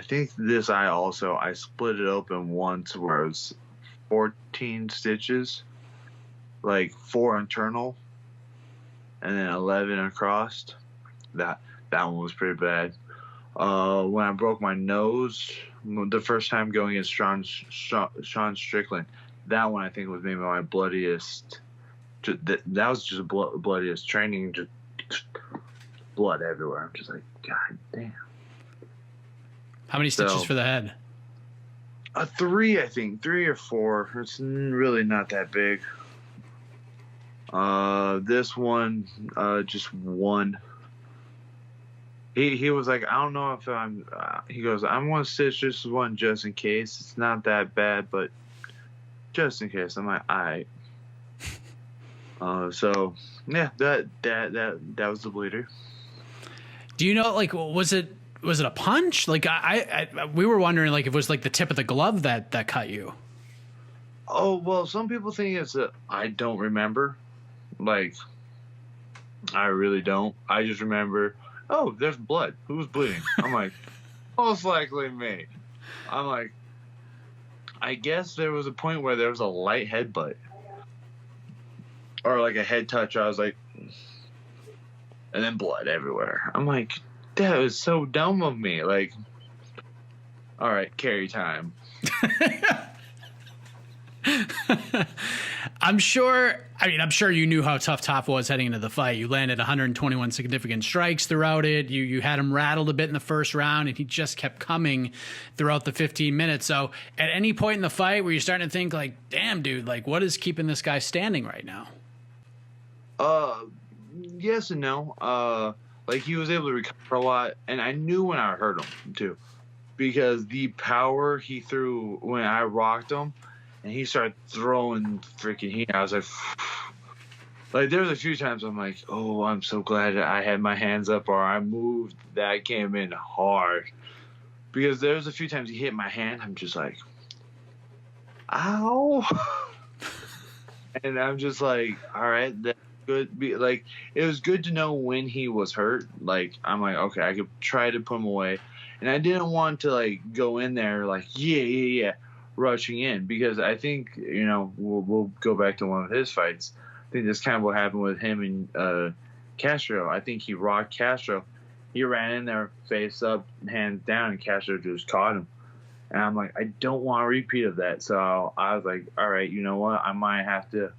think this eye also, I split it open once where it was 14 stitches, like 4 internal and then 11 across. That one was pretty bad. When I broke my nose the first time going against Sean Strickland, that one I think was maybe my bloodiest. That was just bloodiest training, just blood everywhere. I'm just like, God damn. How many stitches for the head? 3, I think. 3 or 4. It's really not that big. This one, just 1. He was like, I don't know if I'm. He goes, I'm going to stitch this one just in case. It's not that bad, but just in case. I'm like, all right. So yeah, that was the bleeder. Do you know, like, was it a punch? Like, we were wondering, like, if it was like the tip of the glove that cut you. Oh well, some people think it's I don't remember. Like, I really don't. I just remember. Oh, there's blood. Who's bleeding? I'm like, most likely me. I'm like, I guess there was a point where there was a light headbutt. Or like a head touch. I was like, and then blood everywhere. I'm like, that was so dumb of me. Like, all right, carry time. I'm sure you knew how tough Tafa was heading into the fight. You landed 121 significant strikes throughout it. You had him rattled a bit in the first round, and he just kept coming throughout the 15 minutes. So at any point in the fight were you starting to think, like, damn, dude, like, what is keeping this guy standing right now? Yes and no. Like, he was able to recover a lot, and I knew when I hurt him, too. Because the power he threw when I rocked him, and he started throwing freaking heat. I was like, there was a few times I'm like, oh, I'm so glad I had my hands up or I moved. That came in hard. Because there was a few times he hit my hand. I'm just like, ow. And I'm just like, all right, that's good. Like, it was good to know when he was hurt. Like, I'm like, okay, I could try to put him away. And I didn't want to, like, go in there like, yeah. Rushing in, because I think, you know, we'll go back to one of his fights. I think that's kind of what happened with him and Castro. I think he rocked Castro. He ran in there face up, hands down, and Castro just caught him. And I'm like, I don't want a repeat of that. So I was like, all right, you know what? I might have to,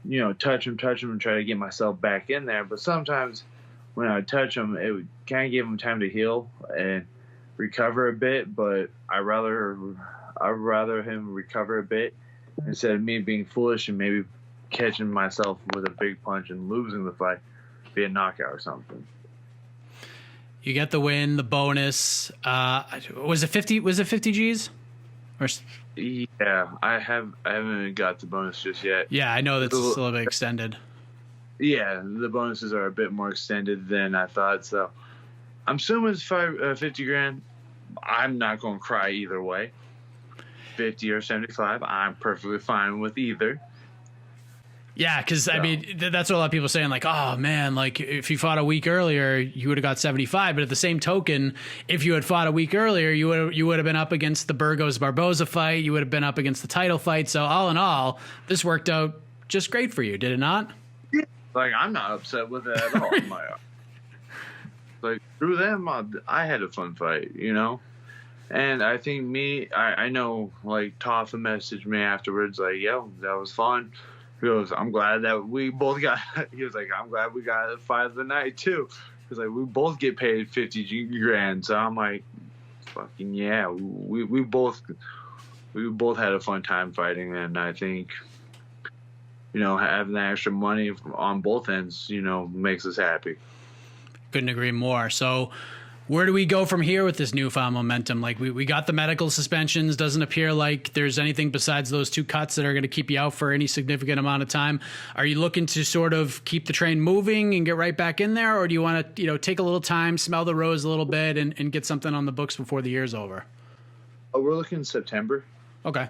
you know, touch him and try to get myself back in there. But sometimes when I would touch him, it would kind of give him time to heal and recover a bit. But I'd rather him recover a bit instead of me being foolish and maybe catching myself with a big punch and losing the fight, be a knockout or something. You get the win, the bonus. Was it 50? Was it 50 G's? Or yeah, I haven't got the bonus just yet. Yeah, I know that's still a bit extended. Yeah, the bonuses are a bit more extended than I thought. So I'm assuming it's 50 grand. I'm not going to cry either way. 50 or 75, I'm perfectly fine with either. Yeah, because I mean, that's what a lot of people are saying, like, oh man, like if you fought a week earlier, you would have got 75. But at the same token, if you had fought a week earlier, you would have been up against the Burgos Barboza fight. You would have been up against the title fight. So all in all, this worked out just great for you, did it not? Yeah. Like, I'm not upset with it at all. Like, through them, I had a fun fight, you know. And I think I know, like, Tafa messaged me afterwards, like, yo, that was fun. He goes, I'm glad that we both got, he was like, I'm glad we got a fight of the night, too. Because, like, we both get paid 50 grand. So I'm like, fucking yeah, we both had a fun time fighting. And I think, you know, having the extra money on both ends, you know, makes us happy. Couldn't agree more. So where do we go from here with this newfound momentum? Like, we got the medical suspensions. Doesn't appear like there's anything besides those 2 cuts that are going to keep you out for any significant amount of time. Are you looking to sort of keep the train moving and get right back in there? Or do you want to, you know, take a little time, smell the rose a little bit and get something on the books before the year's over? Oh, we're looking in September. Okay.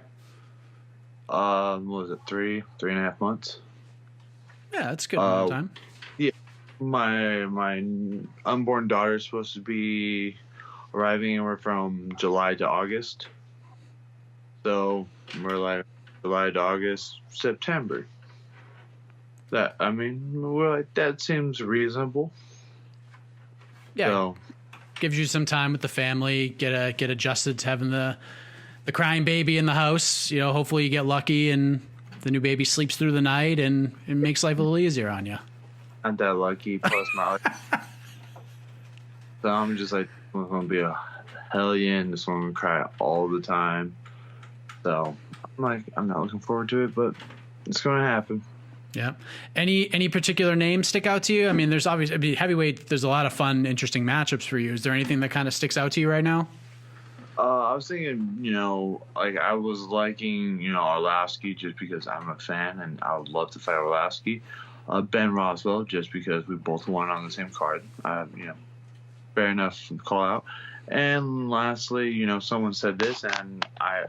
What was it, 3.5 months? Yeah, that's a good amount of time. Yeah, my unborn daughter is supposed to be arriving anywhere from July to August. So we're like July to August, September. We're like, that seems reasonable. Yeah, so, gives you some time with the family, get adjusted to having the crying baby in the house. You know, hopefully you get lucky and the new baby sleeps through the night and it makes life a little easier on you. Not that lucky, plus my so I'm just like, I'm gonna be a hellion. This one gonna cry all the time. So I'm like, I'm not looking forward to it, but it's gonna happen. Yeah. Any particular names stick out to you? I mean, there's obviously heavyweight. There's a lot of fun, interesting matchups for you. Is there anything that kind of sticks out to you right now? I was thinking, like I was liking, Arlovsky just because I'm a fan and I would love to fight Arlovsky. Ben Roswell just because we both won on the same card. Fair enough call out. And lastly, someone said this and I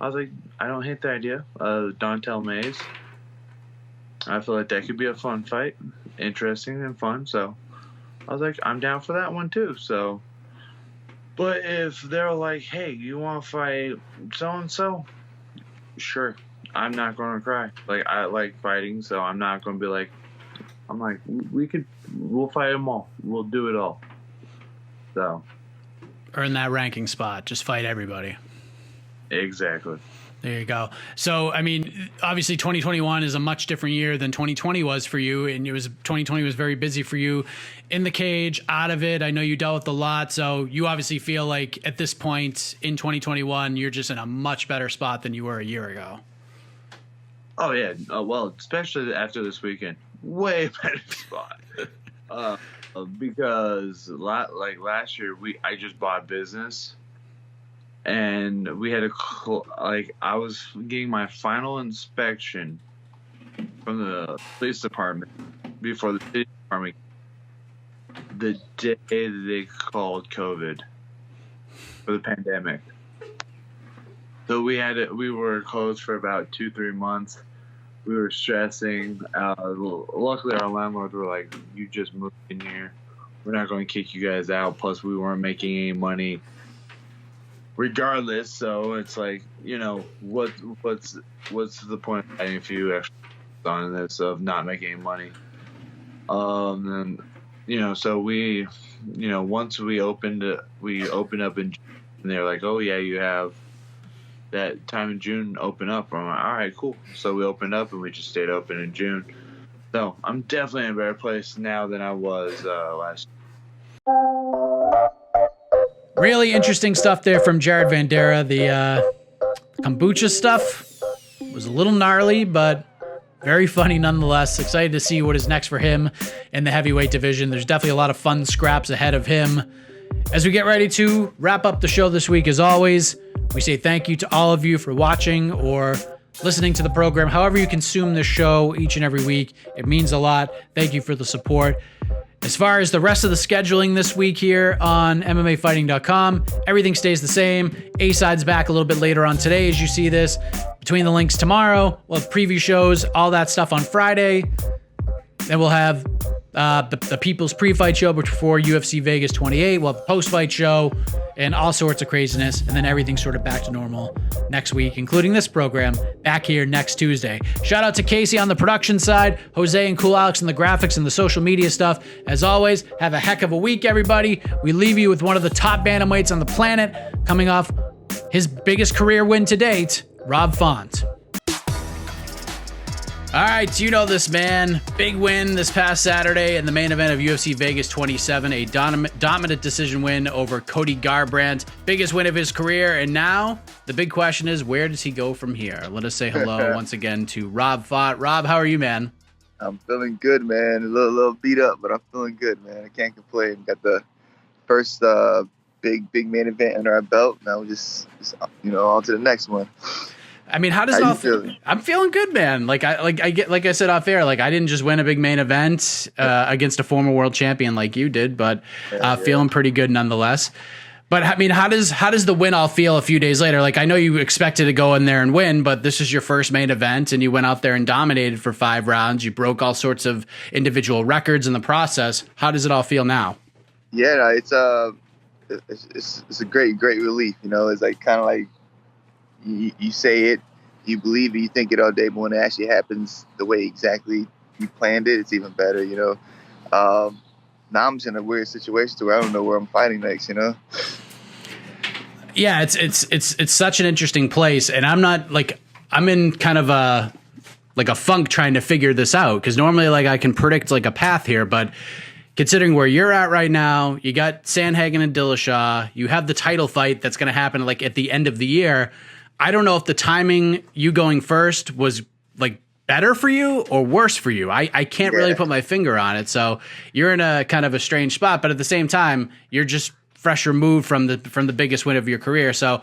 was like, I don't hate the idea. Dontel Mays. I feel like that could be a fun fight, interesting and fun. So I was like, I'm down for that one too. So, but if they're like, hey, you want to fight so and so, sure. I'm not going to cry. Like I like fighting, so I'm not going to be like. I'm like, we'll fight them all. We'll do it all. So earn that ranking spot. Just fight everybody. Exactly. There you go. So, I mean, obviously 2021 is a much different year than 2020 was for you. And 2020 was very busy for you in the cage, out of it. I know you dealt with a lot. So you obviously feel like at this point in 2021, you're just in a much better spot than you were a year ago. Oh, yeah. Well, especially after this weekend. Way better spot. Because last year, I just bought business. And we had I was getting my final inspection from the police department before the city department the day that they called COVID for the pandemic. So we were closed for about 2-3 months. We were stressing. Luckily, our landlords were like, "You just moved in here. We're not going to kick you guys out." Plus, we weren't making any money. Regardless, so it's like, what's the point of fighting if you actually on this of not making any money? And so we, once we opened up in June, and they're like, oh yeah, you have that time in June open up. I'm like, all right, cool. So we opened up and we just stayed open in June. So I'm definitely in a better place now than I was last year. Really interesting stuff there from Jared Vanderaa. The kombucha stuff was a little gnarly, but very funny nonetheless. Excited to see what is next for him in the heavyweight division. There's definitely a lot of fun scraps ahead of him. As we get ready to wrap up the show this week, as always, we say thank you to all of you for watching or listening to the program. However you consume this show each and every week, it means a lot. Thank you for the support. As far as the rest of the scheduling this week here on MMAfighting.com, everything stays the same. A-Side's back a little bit later on today as you see this. Between the links tomorrow, we'll have preview shows, all that stuff on Friday. Then we'll have the People's Pre-Fight Show before UFC Vegas 28. We'll have the post-fight show and all sorts of craziness. And then everything's sort of back to normal next week, including this program back here next Tuesday. Shout out to Casey on the production side, Jose and Cool Alex on the graphics and the social media stuff. As always, have a heck of a week, everybody. We leave you with one of the top bantamweights on the planet, coming off his biggest career win to date, Rob Font. All right, you know this, man. Big win this past Saturday in the main event of UFC Vegas 27, a dominant decision win over Cody Garbrandt. Biggest win of his career, and now the big question is, where does he go from here? Let us say hello once again to Rob Font. Rob, how are you, man? I'm feeling good, man. A little beat up, but I'm feeling good, man. I can't complain. Got the first big main event under our belt. Now we're just on to the next one. I mean, how does it all feel? I'm feeling good, man. Like I said off air, like I didn't just win a big main event against a former world champion like you did, but feeling pretty good nonetheless. But I mean, how does the win all feel a few days later? Like, I know you expected to go in there and win, but this is your first main event and you went out there and dominated for 5 rounds. You broke all sorts of individual records in the process. How does it all feel now? Yeah, it's a great relief. You know, it's like kind of like you say it, you believe it, you think it all day, but when it actually happens the way exactly you planned it, it's even better. You know. Now I'm just in a weird situation where I don't know where I'm fighting next, you know? Yeah, it's such an interesting place. And I'm in kind of a funk trying to figure this out. Cause normally like I can predict like a path here, but considering where you're at right now, you got Sandhagen and Dillashaw, you have the title fight that's going to happen like at the end of the year. I don't know if the timing, you going first, was like better for you or worse for you. I can't really put my finger on it. So you're in a kind of a strange spot, but at the same time, you're just fresh removed from the biggest win of your career. So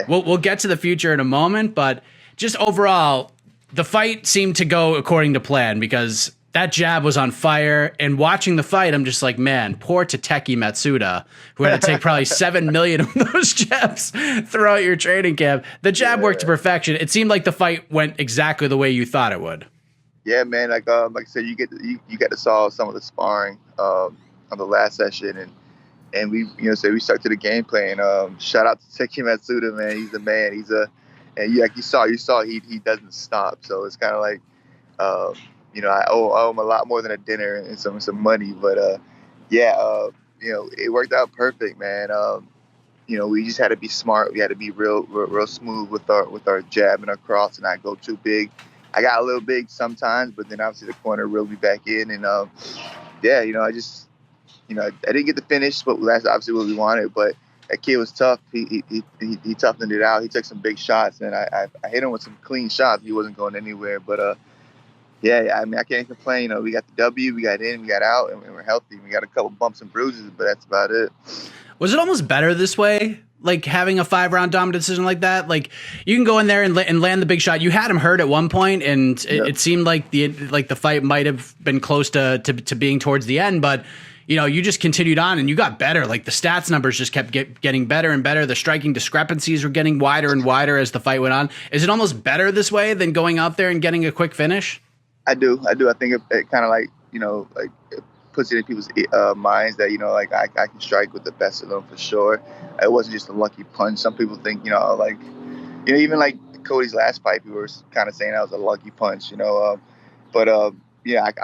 we'll get to the future in a moment, but just overall, the fight seemed to go according to plan because that jab was on fire. And watching the fight, I'm just like, man, poor Tateki Matsuda, who had to take probably 7 million of those jabs throughout your training camp. The jab worked to perfection. It seemed like the fight went exactly the way you thought it would. Yeah, man. Like I said, you get to saw some of the sparring on the last session, and we we stuck to the game plan. Shout out to Tateki Matsuda, man. He's the man. Like you saw he doesn't stop. So it's kind of like. I owe him a lot more than a dinner and some money, but it worked out perfect, man. We just had to be smart. We had to be real smooth with our jab and our cross, and not go too big. I got a little big sometimes, but then obviously the corner reeled me back in, and I didn't get the finish, but that's obviously what we wanted. But that kid was tough. He toughened it out. He took some big shots, and I hit him with some clean shots. He wasn't going anywhere, but. I mean, I can't complain. We got the W, we got in, we got out, and we're healthy. We got a couple bumps and bruises, but that's about it. Was it almost better this way? Like having a 5-round dominant decision like that? Like you can go in there and land the big shot. You had him hurt at one point, and it seemed like the fight might have been close to being towards the end, but you just continued on and you got better. Like the stats numbers just kept getting better and better. The striking discrepancies were getting wider and wider as the fight went on. Is it almost better this way than going out there and getting a quick finish? I do. I think it kind of it puts it in people's minds that, I can strike with the best of them for sure. It wasn't just a lucky punch. Some people think, even like Cody's last fight, we were kind of saying that was a lucky punch, but I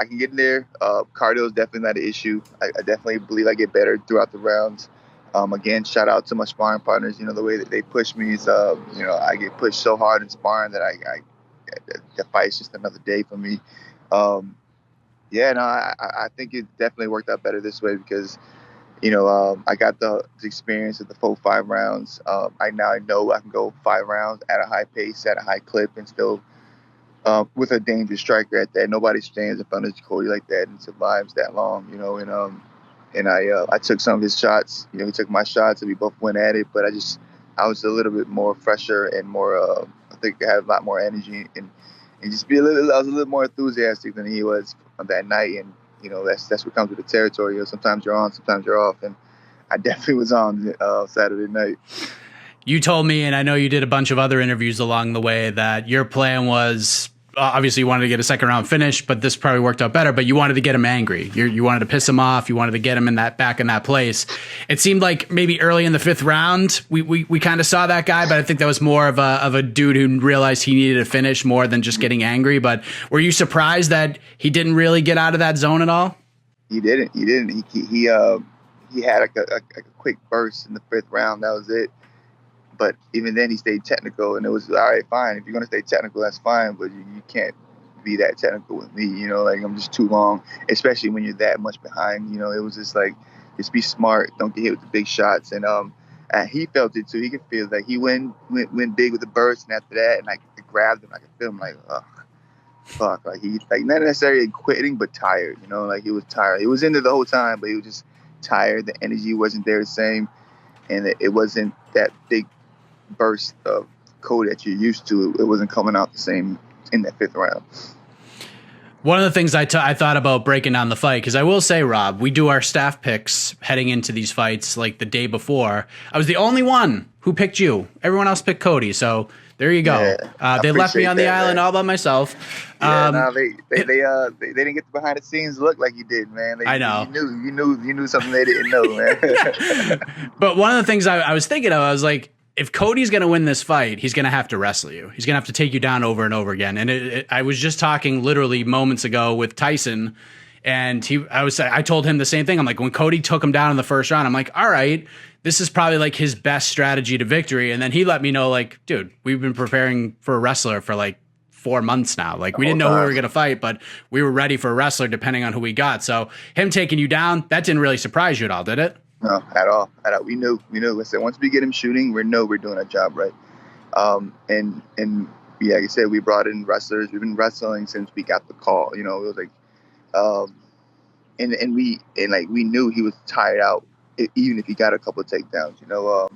can get in there. Cardio is definitely not an issue. I definitely believe I get better throughout the rounds. Again, shout out to my sparring partners. The way that they push me is, I get pushed so hard in sparring that the fight's just another day for me. I think it definitely worked out better this way because, I got the experience of the full 5 rounds. I know I can go 5 rounds at a high pace, at a high clip, and still with a dangerous striker at that. Nobody stands in front of Cody like that and survives that long, and I took some of his shots. He took my shots, and we both went at it, but I was a little bit more fresher and more, I think I had a lot more energy and just I was a little more enthusiastic than he was on that night. And, that's what comes with the territory. Sometimes you're on, sometimes you're off. And I definitely was on Saturday night. You told me, and I know you did a bunch of other interviews along the way, that your plan was obviously you wanted to get a second round finish, but this probably worked out better. But you wanted to get him angry. You wanted to piss him off. You wanted to get him back in that place. It seemed like maybe early in the 5th round, we kind of saw that guy, but I think that was more of a dude who realized he needed a finish more than just getting angry. But were you surprised that he didn't really get out of that zone at all? He didn't. He had a quick burst in the 5th round. That was it. But even then, he stayed technical, and it was all right, fine. If you're gonna stay technical, that's fine. But you can't be that technical with me. I'm just too long, especially when you're that much behind. It was just be smart. Don't get hit with the big shots. And he felt it too. He could feel that he went big with the burst, and after that, and I grabbed him. I could feel him fuck. Like he's not necessarily quitting, but tired. He was tired. He was in there the whole time, but he was just tired. The energy wasn't there the same, and it wasn't that big burst of Cody that you're used to. It wasn't coming out the same in that 5th round. One of the things I thought about breaking down the fight, because I will say, Rob, we do our staff picks heading into these fights like the day before. I was the only one who picked you. Everyone else picked Cody. So there you go. Yeah, they left me on the island all by myself. Yeah, they didn't get the behind the scenes look like you did, man. I know. You knew something they didn't know, man. But one of the things I was thinking of, I was like, if Cody's going to win this fight, he's going to have to wrestle you. He's going to have to take you down over and over again. And I was just talking literally moments ago with Tyson, and I told him the same thing. I'm like, when Cody took him down in the first round, I'm like, all right, this is probably like his best strategy to victory. And then he let me know, like, dude, we've been preparing for a wrestler for like 4 months now. Like, we didn't know who we were going to fight, but we were ready for a wrestler depending on who we got. So him taking you down, that didn't really surprise you at all, did it? No, at all. We knew. I said, once we get him shooting, we know we're doing our job right. And yeah, like I said, we brought in wrestlers. We've been wrestling since we got the call. You know, it was like, and we knew he was tired out, even if he got a couple of takedowns. You know,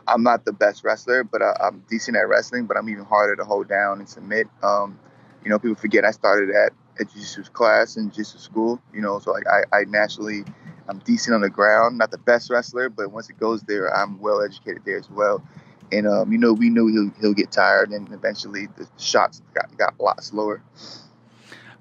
I'm not the best wrestler, but I'm decent at wrestling. But I'm even harder to hold down and submit. You know, people forget I started at jiu-jitsu class and jiu-jitsu school. You know, so like I naturally. I'm decent on the ground, not the best wrestler, but once it goes there, I'm well educated there as well. And you know, we knew he'll get tired, and eventually the shots got a lot slower.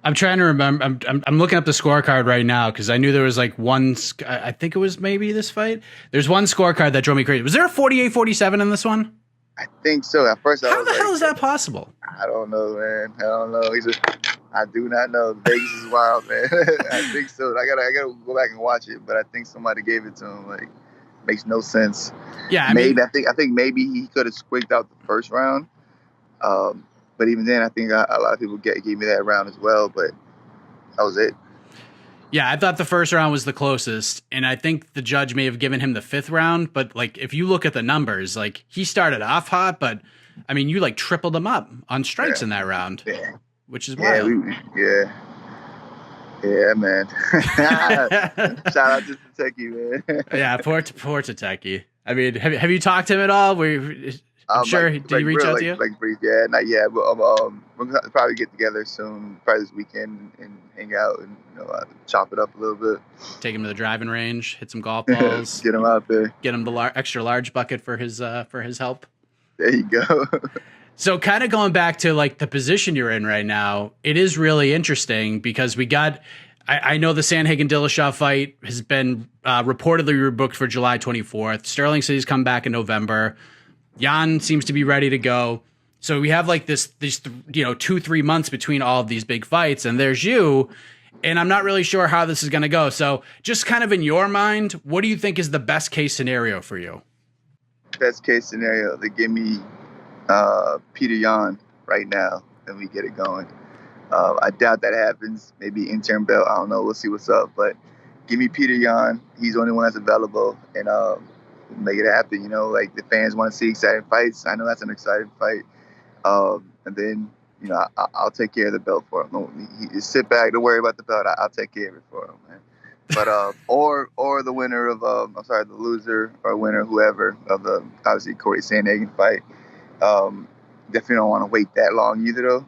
I'm trying to remember. I'm looking up the scorecard right now because I knew there was like one. I think it was maybe this fight. There's one scorecard that drove me crazy. Was there a 48-47 in this one? I think so. At first, how the hell is that possible? I don't know, man. I don't know. I do not know. Vegas is wild, man. I think so. I gotta go back and watch it, but I think somebody gave it to him. Like, makes no sense. Yeah, I think maybe he could have squeaked out the first round, but even then, I think a lot of people gave me that round as well. But that was it. Yeah, I thought the first round was the closest, and I think the judge may have given him the fifth round. But like, if you look at the numbers, like he started off hot, but I mean, you like tripled him up on strikes in that round, which is wild. Yeah, man. Shout out to Tateki, man. Yeah, poor Tateki. I mean, have you talked to him at all? I'm sure. Did he reach out to you? Yeah, not yet. But we're gonna probably get together soon, probably this weekend, and hang out and chop it up a little bit. Take him to the driving range, hit some golf balls. Get him out there. Get him the extra large bucket for his help. There you go. So kind of going back to like the position you're in right now, it is really interesting because we got. I know the Sandhagen-Dillashaw fight has been reportedly rebooked for July 24th. Sterling says he's come back in November. Jan seems to be ready to go. So we have like these 2-3 months between all of these big fights, and there's you, and I'm not really sure how this is going to go. So just kind of in your mind, what do you think is the best case scenario for you? Best case scenario, they give me Peter Yan right now, and we get it going. I doubt that happens. Maybe interim belt. I don't know. We'll see what's up. But give me Peter Yan. He's the only one that's available, and make it happen. You know, like the fans want to see exciting fights. I know that's an exciting fight. And then, I'll take care of the belt for him. He just sit back, don't worry about the belt. I'll take care of it for him, man. But or the winner of the loser or winner, whoever of the obviously Corey Sandhagen fight. Definitely don't want to wait that long either, though.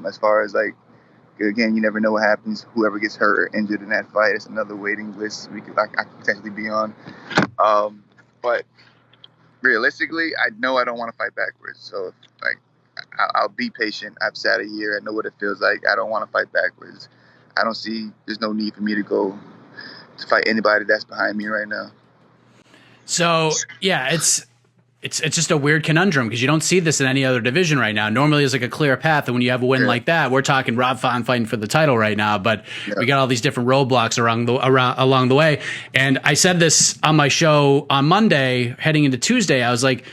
As far as like, again, you never know what happens. Whoever gets hurt or injured in that fight, it's another waiting list I could potentially be on. But realistically, I know I don't want to fight backwards. So, like, I'll be patient. I've sat a year. I know what it feels like. I don't want to fight backwards. There's no need for me to go to fight anybody that's behind me right now. So, yeah, it's just a weird conundrum because you don't see this in any other division right now. Normally, it's like a clear path, and when you have a win like that, we're talking Rob Font fighting for the title right now. But we got all these different roadblocks along the way. And I said this on my show on Monday, heading into Tuesday. I was like,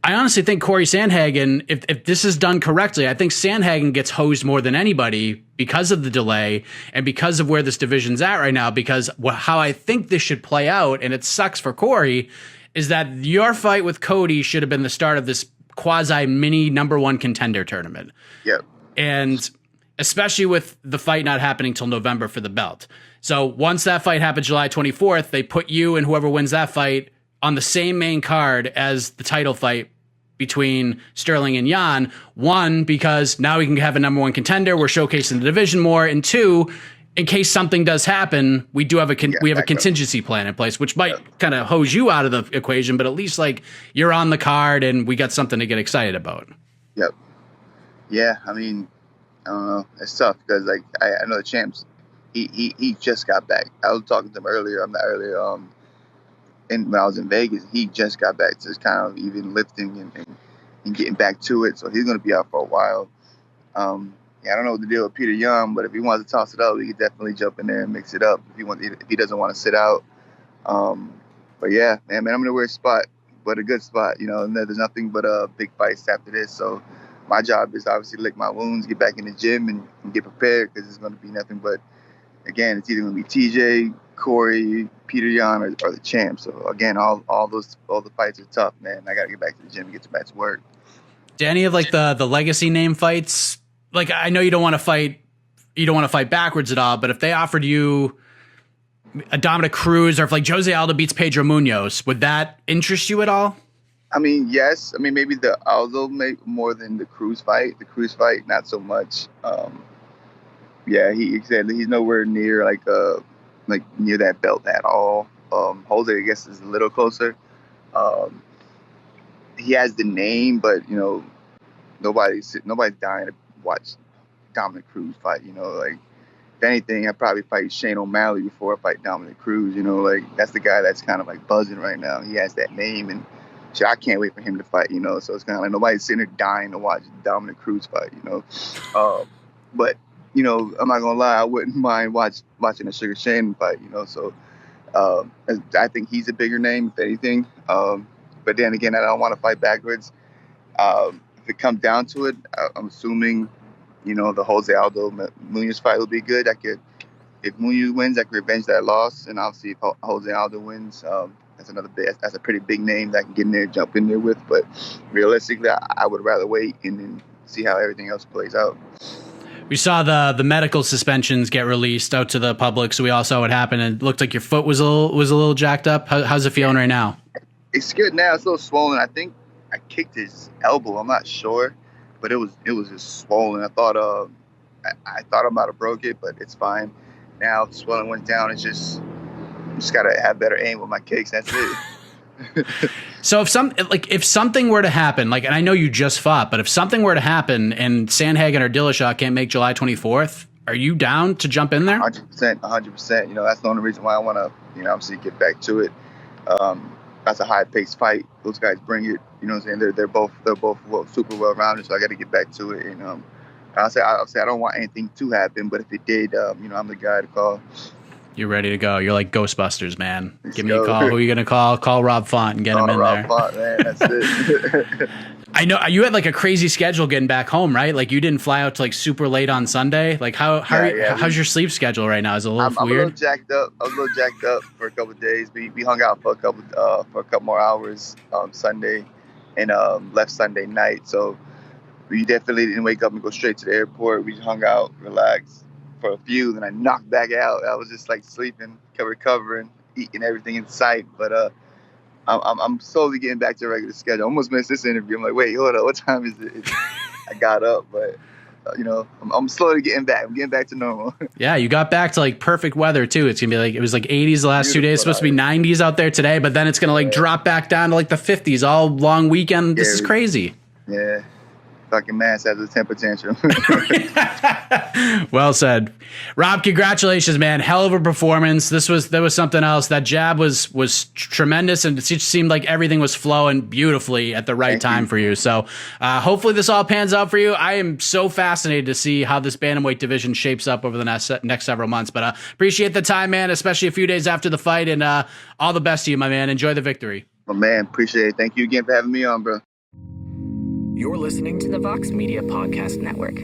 I honestly think Corey Sandhagen, if this is done correctly, I think Sandhagen gets hosed more than anybody because of the delay and because of where this division's at right now. Because how I think this should play out, and it sucks for Corey, is that your fight with Cody should have been the start of this quasi mini number one contender tournament. Yep. And especially with the fight not happening till November for the belt. So once that fight happens July 24th, they put you and whoever wins that fight on the same main card as the title fight between Sterling and Jan. One, because now we can have a number one contender. We're showcasing the division more. And two, in case something does happen, we do have a contingency plan in place, which might kind of hose you out of the equation, but at least like you're on the card and we got something to get excited about. Yep. Yeah, I mean, I don't know. It's tough because like I know the champs. He just got back. I was talking to him earlier. When I was in Vegas, he just got back to kind of even lifting and getting back to it. So he's going to be out for a while. I don't know what the deal with Peter Young, but if he wants to toss it up, he could definitely jump in there and mix it up if he doesn't want to sit out. But yeah, man, I'm in a weird spot, but a good spot. You know, and there's nothing but big fights after this. So my job is obviously lick my wounds, get back in the gym, and get prepared because it's going to be nothing but. Again, it's either going to be TJ, Corey, Peter Yan, or the champ. So again, all the fights are tough, man. I got to get back to the gym and get back to work. Do any of like the legacy name fights? Like I know you don't want to fight backwards at all, but if they offered you a Dominic Cruz or if like Jose Aldo beats Pedro Munoz, would that interest you at all? I mean, yes. I mean, maybe the Aldo more than the Cruz fight. The Cruz fight, not so much. Yeah, he said he's nowhere near like near that belt at all. Jose, I guess, is a little closer. He has the name, but you know, nobody's dying to watch Dominic Cruz fight. You know, like if anything, I'd probably fight Shane O'Malley before I fight Dominic Cruz. You know, like that's the guy that's kind of like buzzing right now. He has that name, and shit, I can't wait for him to fight. You know, so it's kind of like nobody's sitting there dying to watch Dominic Cruz fight. You know, but. You know, I'm not gonna lie, I wouldn't mind watching a Sugar Shane fight. You know, so I think he's a bigger name if anything. But then again, I don't want to fight backwards. If it comes down to it, I'm assuming, you know, the Jose Aldo Munoz fight will be good. If Munoz wins, I could revenge that loss, and obviously if Jose Aldo wins, that's a pretty big name that I can get in there, jump in there with. But realistically, I would rather wait and then see how everything else plays out. We saw the medical suspensions get released out to the public, so we all saw what happened. And it looked like your foot was a little jacked up. How's it feeling right now? It's good now. It's a little swollen. I think I kicked his elbow. I'm not sure, but it was just swollen. I thought I might have broke it, but it's fine. Now the swelling went down. It's just gotta have better aim with my kicks. That's it. So if something were to happen, like, and I know you just fought, but if something were to happen and Sandhagen or Dillashaw can't make July 24th, are you down to jump in there? 100%. You know, that's the only reason why I want to, you know, obviously get back to it. That's a high-paced fight. Those guys bring it. You know what I'm saying? They're both super well-rounded, so I got to get back to it. And I'll say I don't want anything to happen, but if it did, you know, I'm the guy to call. You're ready to go. You're like Ghostbusters, man. Give me a call. Who are you going to call? Call Rob Font and get him in there. Rob Font, man. That's it. I know you had like a crazy schedule getting back home, right? Like you didn't fly out to like super late on Sunday. Like how's your sleep schedule right now? Is it a little weird? I'm a little jacked up. I was a little jacked up for a couple of days. We hung out for a couple more hours Sunday and left Sunday night. So we definitely didn't wake up and go straight to the airport. We hung out, relaxed for a few, then I knocked back out. I was just like sleeping, recovering, eating everything in sight. But I'm slowly getting back to a regular schedule. I almost missed this interview. I'm like, wait, hold up, what time is it? I got up, but you know, I'm slowly getting back. I'm getting back to normal. Yeah, you got back to like perfect weather too. It's gonna be like it was like 80s the last 2 days. It's supposed to be 90s out there today, but then it's gonna like drop back down to like the 50s all long weekend. This is crazy. Yeah. Fucking mass has a temper tantrum. Well said. Rob, congratulations, man. Hell of a performance. That was something else. That jab was tremendous, and it just seemed like everything was flowing beautifully at the right time for you. So hopefully this all pans out for you. I am so fascinated to see how this bantamweight division shapes up over the next several months. But appreciate the time, man, especially a few days after the fight, and all the best to you, my man. Enjoy the victory. My man, appreciate it. Thank you again for having me on, bro. You're listening to the Vox Media Podcast Network.